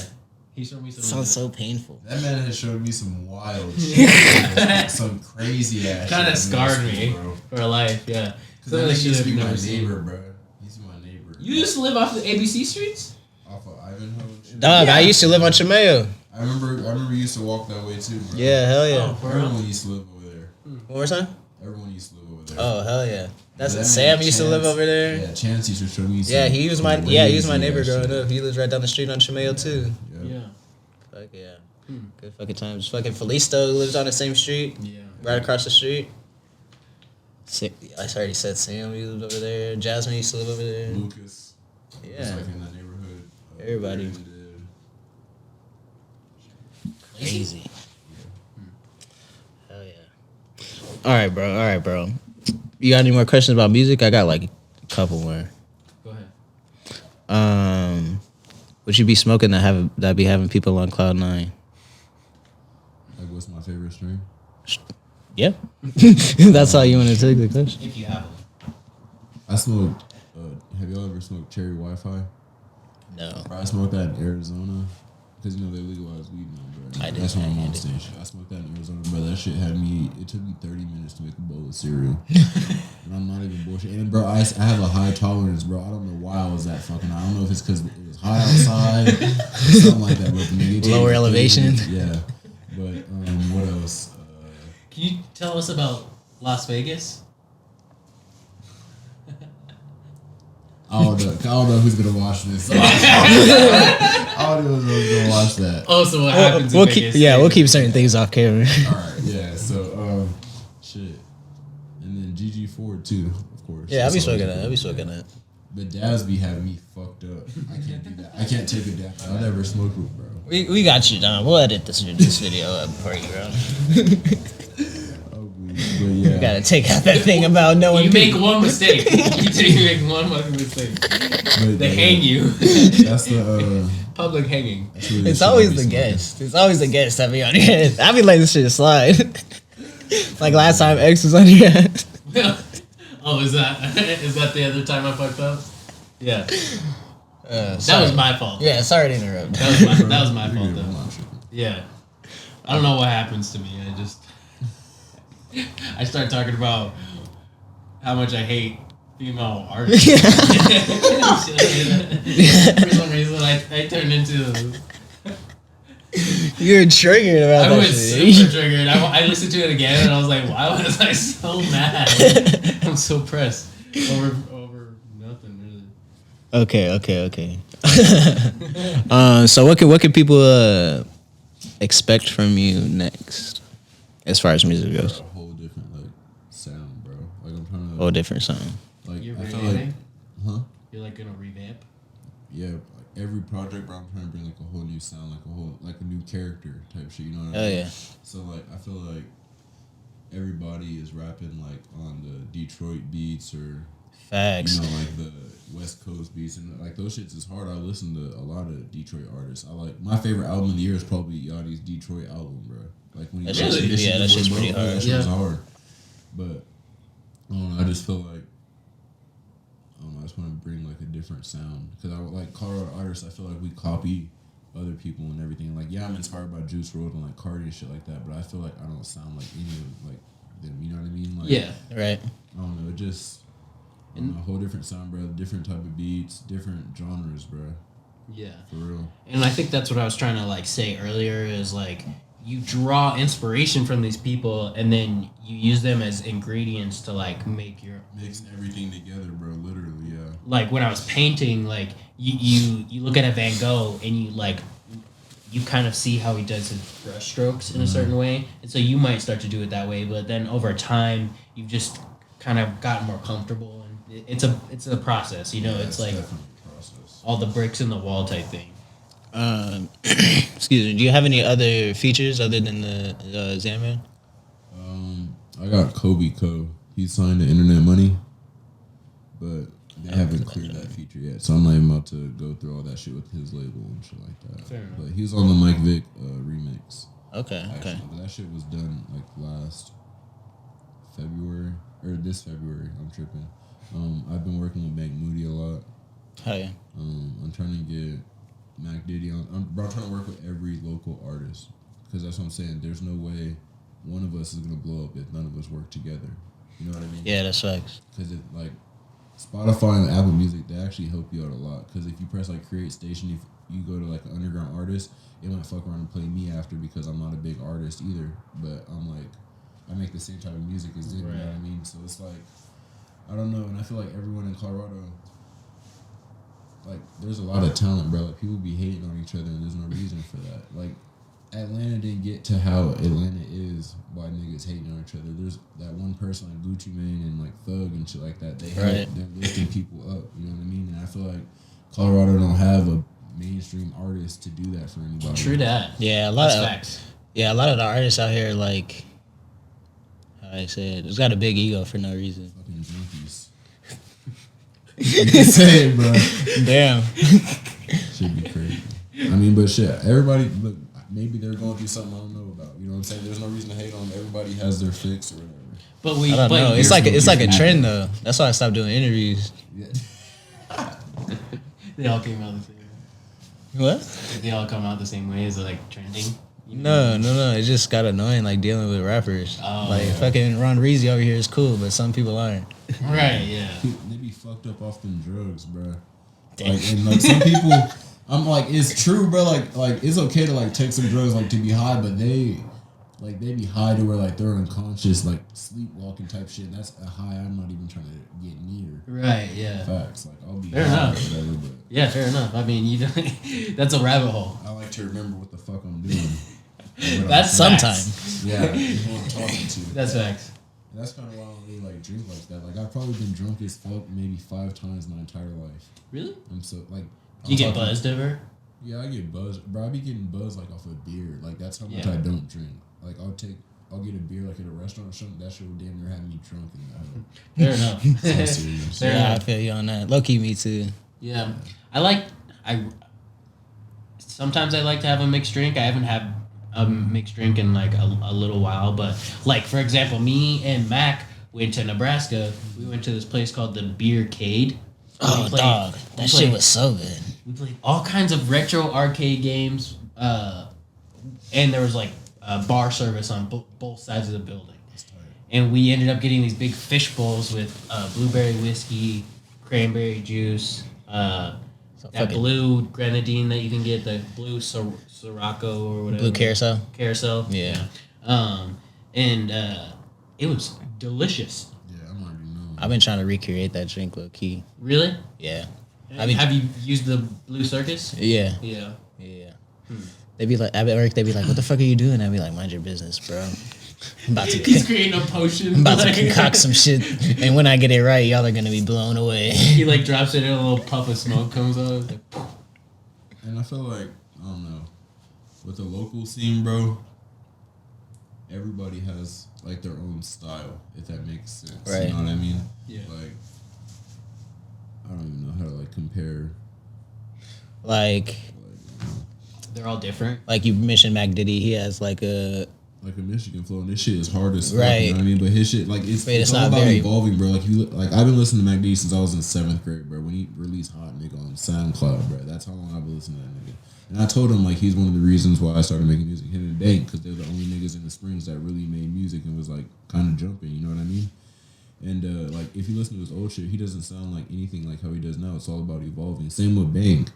he showed me some. Sounds so painful. That man has showed me some wild shit. Some crazy ass Kind shit of in middle scarred school, me bro. for life. Yeah. Cause Some of the that shit used to I've be my never seen. neighbor, bro. He's my neighbor. You used to live off the ABC streets? Off of Ivanhoe and shit. Dog, I used to live on Chimayo. I remember you used to walk that way too, bro. Yeah, hell yeah. Oh, for real? Everyone used to live over there. One more time? Everyone used to live over there. Oh, hell yeah. That's That Sam man used to live Chance- over there. Yeah, Chance used to show me. Yeah, some he was my crazy neighbor ass growing shit. up. He lives right down the street on Chimayo too. Yeah. Yeah. Fuck yeah. Good fucking times. Fucking Felisto lives on the same street. Yeah. Right across the street. I already said Sam, he lived over there. Jasmine used to live over there. Lucas. Was Yeah. like in that neighborhood. Everybody. Brandon. Crazy. Hell yeah. All right, bro. You got any more questions about music? I got like a couple more. Go ahead. Would you be smoking that be having people on cloud nine? Like, what's my favorite string? Yeah. That's how you want to take the question. If you have them. I smoked. Have y'all ever smoked cherry Wi-Fi? No. Bro, I smoked that in Arizona because you know they legalized weed now, bro. I did, That's my I mom's did. station. I smoked that in Arizona, bro. That shit had me. It took me 30 minutes to make a bowl of cereal, and I'm not even bullshit. And bro, I have a high tolerance, bro. I don't know why I was that fucking. I don't know if it's because it was high outside, or something like that. But for me, it took Lower me 30 elevation? minutes. Yeah, but what else? Can you tell us about Las Vegas? I don't know who's gonna watch this. I don't know who's gonna watch that. Oh, so what happens in We'll Vegas? we'll keep certain things off camera. All right, yeah. So, shit, and then GG Ford too, of course. Yeah, I'll be That's smoking always that. good. I'll be smoking that. But dabs be having me fucked up. I can't do that. I can't take a dab. I never smoke with, bro. We got you, Don. We'll edit this video up for you, bro. But yeah, You gotta take out that thing about knowing You people. make one mistake. You make one fucking mistake. but, They hang you. That's the. Public hanging. That's really It's shit I always be the smoking. guest. It's always the guest that be on your head. I be letting this shit slide. Like last time X was on your head. Oh, is that the other time I fucked up? Yeah. That Sorry. was my fault. Yeah, sorry to interrupt. That was my You're fault good, I'm though. not tripping. Yeah. I don't know what happens to me. I start talking about how much I hate female artists. For some reason, I turned into. You're triggered about I that was shit. super triggered. I listened to it again and I was like, why was I so mad? I'm so pressed over nothing really. Okay. So what can people expect from you next, as far as music goes? A whole different like sound, bro. Like I'm trying to. Whole different sound. Like You're I feel like, revamping? huh? You're like gonna revamp? Yeah, like every project, bro, I'm trying to bring like a whole new sound, like a new character type shit. You know what I Oh mean? yeah. So like I feel like everybody is rapping like on the Detroit beats or Facts. you know like the West Coast beats and like those shits is hard. I listen to a lot of Detroit artists. I like my favorite album of the year is probably Yachty's Detroit album, bro. Like when he That dropped shit's- Mission yeah, that to shit's Wood, pretty bro, hard. That shit was Yeah. hard. But I don't know. I just feel like I just want to bring like a different sound because I like Colorado artists. I feel like we copy other people and everything. Like yeah, I'm inspired by Juice WRLD and like Cardi and shit like that. But I feel like I don't sound like any of like them. You know what I mean? Like Yeah. Right. I don't know. It just I don't know, a whole different sound, bro. Different type of beats, different genres, bro. Yeah. For real. And I think that's what I was trying to like say earlier is like you draw inspiration from these people and then you use them as ingredients to like make your Mix everything together, bro. Literally, yeah. like when I was painting, like you look at a Van Gogh and you kind of see how he does his brush strokes in a certain way, and so you might start to do it that way. But then over time, you've just kind of gotten more comfortable, and it's a process. You know, Yeah, it's like definitely a process. all the bricks in the wall type thing. Excuse me. Do you have any other features other than the Xanman? I got Kobe Co. He signed to Internet Money, but they haven't cleared that feature yet. So I'm not even about to go through all that shit with his label and shit like that. Fair enough. But he was on the Mike Vick remix. Okay. Actually, but that shit was done like last February or this February. I'm tripping. I've been working with Bank Moody a lot. Hell yeah. I'm trying to get Mac Diddy on. I'm trying to work with every local artist because that's what I'm saying. There's no way one of us is gonna blow up if none of us work together. You know what I mean? Yeah, that's facts. Because it like Spotify and Apple Music, they actually help you out a lot. Because if you press like create station, you go to like an underground artist, it might fuck around and play me after because I'm not a big artist either. But I'm like, I make the same type of music as them. You know what I mean? So it's like, I don't know, and I feel like everyone in Colorado, like, there's a lot of talent, bro. Like, people be hating on each other, and there's no reason for that. Like, Atlanta didn't get to how Atlanta is by niggas hating on each other. There's that one person like Gucci Mane and like Thug and shit like that. They're lifting people up. You know what I mean? And I feel like Colorado don't have a mainstream artist to do that for anybody. True that. Yeah, a lot of facts. Yeah, a lot of the artists out here, like, how I said, it's got a big ego for no reason. Fucking junkies. I'm just saying, bro. Damn. Should be crazy. I mean, but shit, everybody, look, maybe they're going through something I don't know about. You know what I'm saying? There's no reason to hate on them. Everybody has their fix or whatever. But I don't know. It's like a trend though. That's why I stopped doing interviews. Yeah. They all came out the same way. What? They all come out the same way. Is it like trending? No. It just got annoying, like dealing with rappers. Fucking Ronreezyy over here is cool, but some people aren't. Right. Yeah. They be fucked up off them drugs, bro. Like, and like some people, I'm like, it's true, bro. Like it's okay to like take some drugs, like to be high, but they be high to where like they're unconscious, like sleepwalking type shit. That's a high I'm not even trying to get near. Right. Yeah. Facts. Like I'll be fair high enough. or whatever, but yeah, fair enough. I mean, you don't, that's a rabbit hole. I like to remember what the fuck I'm doing. That's sometimes. Yeah, who I'm talking to. That's facts. And that's kind of why I don't really like drink like that. Like I've probably been drunk as fuck maybe 5 times my entire life. Really? I'm so like. Do you get buzzed ever? Yeah, I get buzzed, bro. I be getting buzzed like off a beer. Like that's how much I don't drink. Like I'll get a beer like at a restaurant or something. That shit will damn near have me drunk in that. Fair enough. So serious. Fair Yeah, enough. I feel you on that. Low key, me too. Yeah, sometimes I like to have a mixed drink. I haven't had a mixed drink in like a little while, but like for example, me and Mac went to Nebraska. We went to this place called the Beercade. Oh, dog, that shit was so good. We played all kinds of retro arcade games, and there was like bar service on both sides of the building. And we ended up getting these big fish bowls with blueberry whiskey, cranberry juice, that blue grenadine that you can get, the blue Sirocco or whatever. Blue carousel? Carousel. Yeah. And it was delicious. Yeah, I'm already knowing. I've been trying to recreate that drink low key. Really? Yeah. Have you used the Blue Circus? Yeah. Yeah. Yeah. They be like, at work, they be like, what the fuck are you doing? I'd be like, mind your business, bro. I'm about to He's creating a potion. I'm about to concoct some shit, and when I get it right, y'all are gonna be blown away. He like drops it in, a little puff of smoke comes out. Like, And I feel like, I don't know, with the local scene, bro, everybody has like their own style, if that makes sense. Right. You know what I mean? Yeah. Like, I don't even know how to like compare. Like they're all different. Like you mentioned Mac Diddy, he has like a Michigan flow, and this shit is hard as fuck. Right. You know what I mean? But his shit, like, it's all not about very evolving, bro. Like I've been listening to Mac Diddy since I was in 7th grade, bro. When he released Hot Nigga on SoundCloud, bro. That's how long I've been listening to that nigga. And I told him, like, he's one of the reasons why I started making music here today, because they're the only niggas in the Springs that really made music and was, like, kind of jumping, you know what I mean? And, like, if you listen to his old shit, he doesn't sound like anything like how he does now. It's all about evolving. Same with Bang.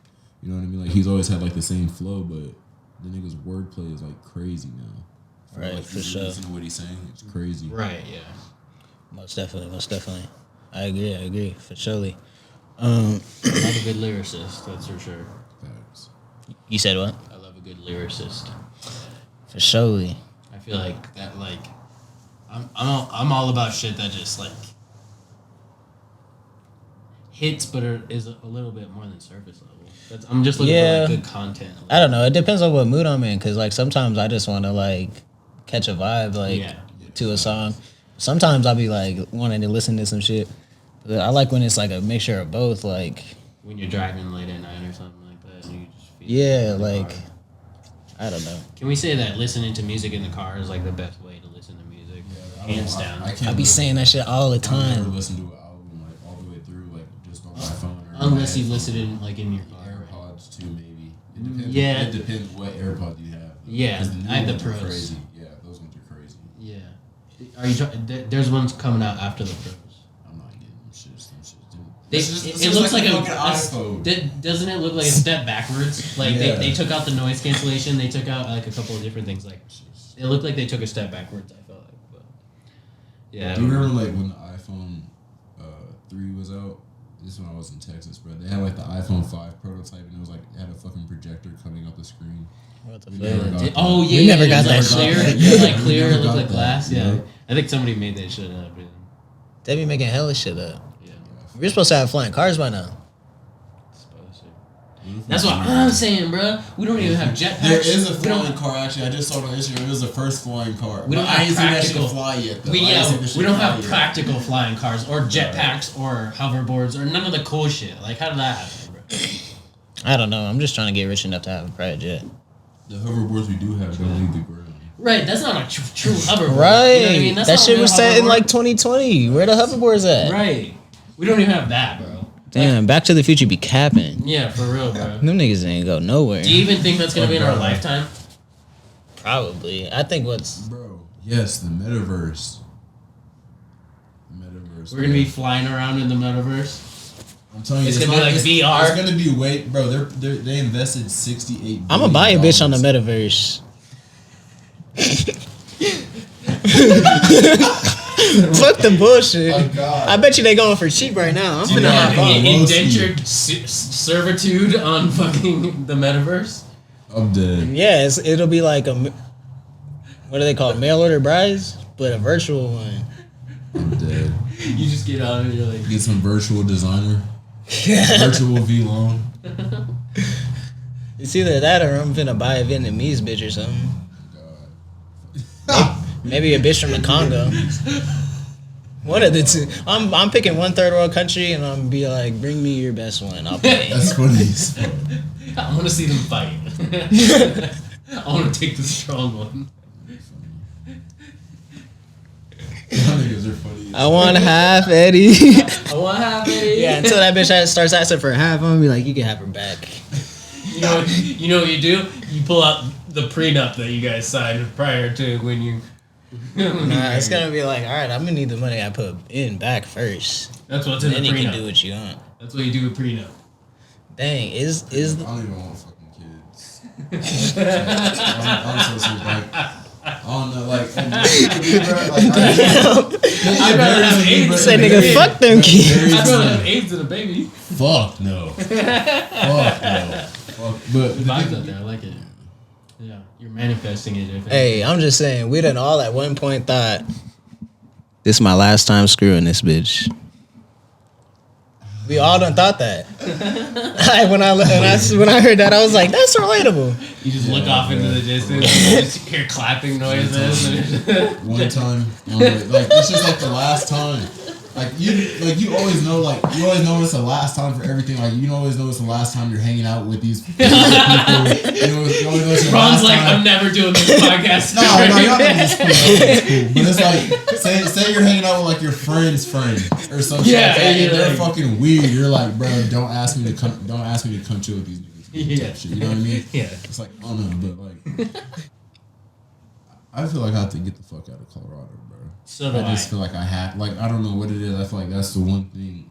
You know what I mean? Like, he's always had, like, the same flow, but the nigga's wordplay is, like, crazy now. Right, like, for sure. Listen to what he's saying. It's crazy. Right, yeah. Most definitely. I agree, for surely. I love a good lyricist, that's for sure. Facts. You said what? I love a good lyricist. For surely. I feel like that, like, I'm all about shit that just like hits, but is a little bit more than surface level. I'm just looking for like good content. I don't know. It depends on what mood I'm in, because like sometimes I just want to like catch a vibe like to a song. Sometimes I'll be like wanting to listen to some shit. But I like when it's like a mixture of both. Like when you're driving late at night or something like that, and you just feel like I don't know. Can we say that listening to music in the car is like the best way to listen to music, hands down? I be saying that shit all the time. I never listen to an album like all the way through, like just on my phone. Or unless you listen in like in your car. AirPods too, maybe. It depends. Yeah. It depends what AirPods you have. Yeah, I have the Pros. Crazy. Yeah, those ones are crazy. Yeah. Are you? There's ones coming out after the Pros. I'm not getting them shits. It looks like fucking iPhone. Doesn't it look like a step backwards? Like they took out the noise cancellation. They took out like a couple of different things. Like it looked like they took a step backwards. I felt like, but yeah. Do you remember like when the iPhone 3 was out? This is when I was in Texas, bro. They had like the iPhone 5 prototype, and it was like it had a fucking projector coming out the screen. What the We We never got that clear. shit. It was like clear. It looked got like that, glass. yeah. Yeah, I think somebody made that shit up. Yeah. They be making hella shit up. Yeah. We're supposed to have flying cars by now. That's what I'm saying, bro. We don't even have jetpacks. There is a We don't- flying car, actually. I just saw it on Instagram. It was the first flying car. We don't But I have ain't seen that practical- shit fly yet, though. We I ain't seen that shit we don't fly have yet. practical flying cars or jetpacks or hoverboards or none of the cool shit. Like, how did that happen, bro? I don't know. I'm just trying to get rich enough to have a private jet. The hoverboards we do have don't leave the ground. Right, that's not a true hoverboard. Right. You know what I mean? That's that not a shit real was set in hoverboard. like 2020. Where the hoverboards at? Right. We don't even have that, bro. Damn, Back to the Future be capping. Yeah, for real, bro. Them niggas ain't go nowhere. Do you even think that's gonna be in our bro. lifetime? Probably. I think what's Bro, yes, the metaverse. We're gonna be flying around in the metaverse. I'm telling you, It's gonna be like VR. It's gonna be bro. They invested $68. I'm gonna buy a bitch on the metaverse. Fuck the bullshit. Oh, God. I bet you they going for cheap right now. I'm Do you finna know hop how- on. Indentured servitude on fucking the metaverse. I'm dead. Yeah, it'll be like what do they call it? Mail order brides, but a virtual one. I'm dead. You just get on and you're like, Get some virtual designer. Virtual V-Long. It's either that or I'm finna buy a Vietnamese bitch or something. Maybe a bitch from the Congo. One of the two. I'm picking one third world country and I'm gonna be like, bring me your best one. I'll pay. That's funny as fuck. I want to see them fight. I want to take the strong one. Y'all niggas are funny as I want half, Eddie. I want to have it. Yeah, until that bitch starts asking for half, I'm gonna be like, you can have her back. You know what you do? You pull out the prenup that you guys signed prior to when you. Nah, it's gonna be like, all right, I'm gonna need the money I put in back first. That's what's in Then the you prenup. can do what you want. That's what you do with prenup. Dang, is I don't even want fucking kids. I'm so sick. Like, I don't know. Like, I'd rather have AIDS. say nigga, fuck them kids. I'd rather have AIDS than a baby. Fuck no. Fuck no. Fuck. But The vibes out there, I like it. Yeah, you're manifesting it. If Hey, I'm just saying, we done all at one point thought this is my last time screwing this bitch. We all done thought that. when I heard that, I was like, that's relatable. You just look off into the distance, and just hear clapping noises. one time, like it's just like the last time. Like you always know it's the last time for everything. Like you always know it's the last time you're hanging out with these people. You always know it's the Ron's last like, time. I'm never doing this podcast. No, y'all know it's cool. It's cool. But it's like, say you're hanging out with like your friend's friend or something. Yeah, like that, and you're they're like- fucking weird. You're like, bro, don't ask me to come chill with these niggas. Yeah. Type shit, you know what I mean? Yeah. It's like, oh no, but like, I feel like I have to get the fuck out of Colorado, bro. So do I just feel like I don't know what it is. I feel like that's the one thing.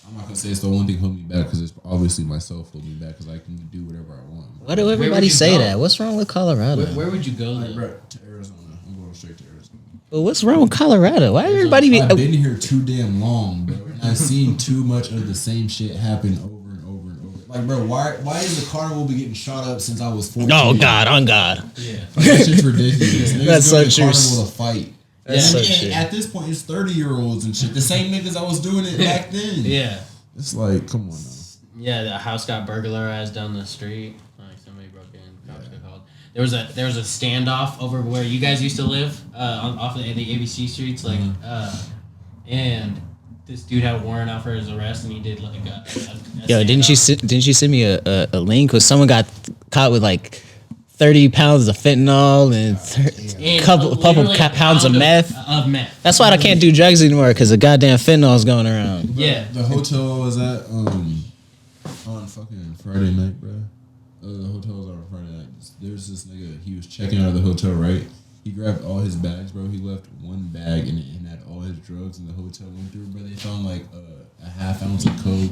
I'm not gonna say it's the one thing holding me back because it's obviously myself holding me back because I can do whatever I want. Why do would everybody you say go? that? What's wrong with Colorado? Where would you go Like, then? bro, to Arizona. I'm going straight to Arizona. But what's wrong with Colorado? Why everybody be? I've been here too damn long, bro. And I've seen too much of the same shit happen over and over and over. Like, bro, why is the carnival be getting shot up since I was 14? Oh God, on God. Yeah. Like, that shit's ridiculous. Niggas That's go so to true. carnival to fight. That's so And true. at this point, it's 30-year-olds and shit. The same niggas I was doing it back then. Yeah. It's like, come on now. Yeah, the house got burglarized down the street. Like somebody broke in, cops got called. There was a standoff over where you guys used to live, off the ABC streets, like, and this dude had a warrant out for his arrest, and he did like a Yo, didn't you send me a link? Cause someone got caught with like 30 pounds of fentanyl and couple literally a pounds of pound meth. Of meth. That's why I can't do drugs anymore because the goddamn fentanyl is going around. Yeah. The hotel was at on fucking Friday night, bro. The hotel was on Friday night. There's this nigga. He was checking out of the hotel, right? He grabbed all his bags, bro. He left one bag and had all his drugs, and the hotel went through, bro. They found like a half ounce of coke,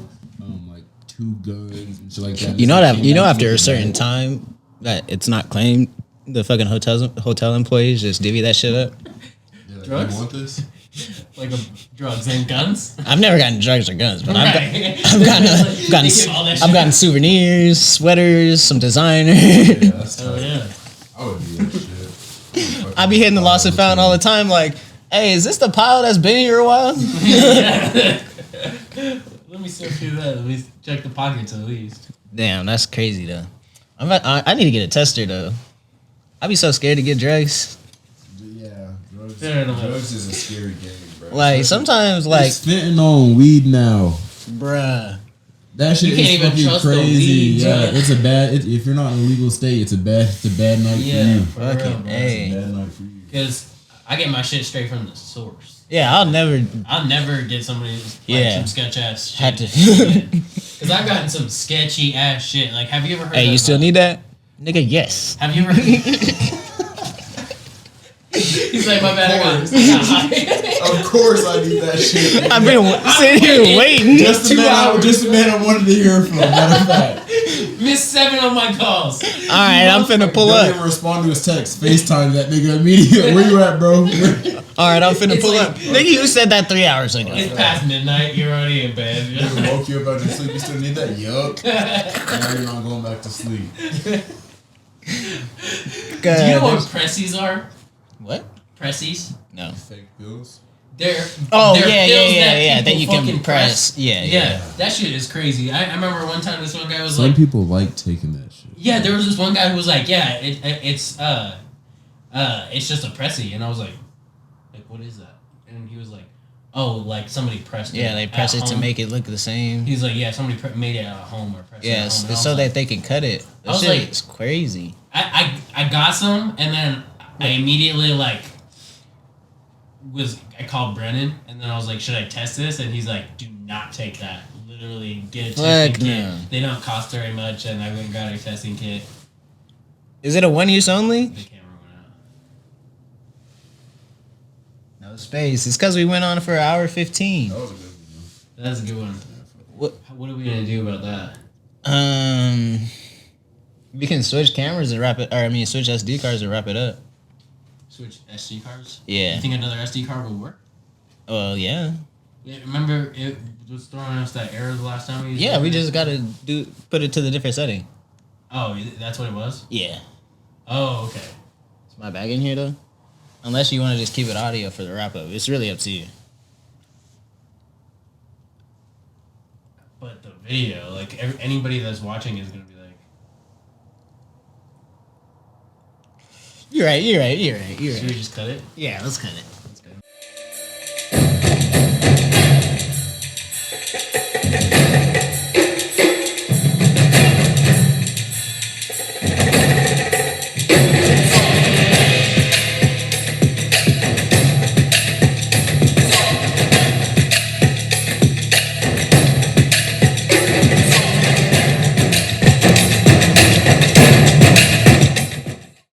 like 2 guns and shit like that. You know that after a certain time that it's not claimed, the fucking hotel employees just divvy that shit up. Yeah, like, Drugs? You want this? Like drugs and guns. I've never gotten drugs or guns, but I've They gotten souvenirs, sweaters, some designer. Yeah, that's Oh tight. yeah. I would do that shit. I be hitting the lost and found all the time. Like, hey, is this the pile that's been here a while? Yeah. Let me sift through that. Let me check the pockets at least. Damn, that's crazy though. I need to get a tester though. I be so scared to get drugs. Yeah, Fair enough. drugs is a scary game, bro. Like sometimes, like, It's fentanyl and weed now. bruh. That shit You can't is even fucking trust the crazy. weed, Yeah, dude. it's a bad. If you're not in a legal state, it's a bad night Yeah, for you. for Fucking real. A. It's a bad night for you. Because I get my shit straight from the source. Yeah, I'll never I'll never get somebody like Yeah. some sketch ass shit. had to. Because I've gotten some sketchy ass shit. Like, have you ever heard? Hey, you of, still need that, nigga? Yes. Have you ever? He's like, my bad. I got high. Of course, I need that shit. I've been sitting here waiting. Just the 2 hours. just the man I wanted to hear from. Matter of fact, Missed 7 of my calls. All right, I'm finna pull don't up. even respond to his text. FaceTime that nigga immediately. Where you at, bro? All right, I'm finna It's pull like- up. Nigga, you said that 3 hours ago. It's past midnight. You're already in bed. Nigga woke you up out your sleep. You still need that? Yup. Now you're not going back to sleep. Do you know what pressies are? What? Pressies? No. Fake bills. They're Oh, they're yeah, pills that people you can fucking press. Yeah. That shit is crazy. I remember one time this one guy was Some like, people like taking that shit. yeah, there was this one guy who was like, yeah, it's just a pressy, and I was like, what is that? And he was like, oh, like somebody pressed it. Yeah, they press at it to home. make it look the same. He's like, yeah, somebody made it at home or pressed it at Yes, home. And I so was that like, they can cut it. I That was shit like- is crazy. I got some, and then I immediately like I called Brennan, and then I was like, should I test this? And he's like, do not take that. Literally get a testing Fuck kit. no. They don't cost very much, and I went and got a testing kit. Is it a one use only? The camera went out. No space. It's because we went on for an hour 15. That was a good one. That's a good one. What are we gonna do about that? We can switch cameras and wrap it. Or I mean, switch SD cards and wrap it up. Switch SD cards? Yeah. You think another SD card would work? Well, yeah. Yeah, remember it was throwing us that error the last time we used Yeah, it? we just gotta put it to the different setting. Oh, that's what it was? Yeah. Oh, okay. Is my bag in here though? Unless you want to just keep it audio for the wrap up, it's really up to you. But the video, like anybody that's watching is gonna be like, You're right. should we just cut it? Yeah, let's cut it.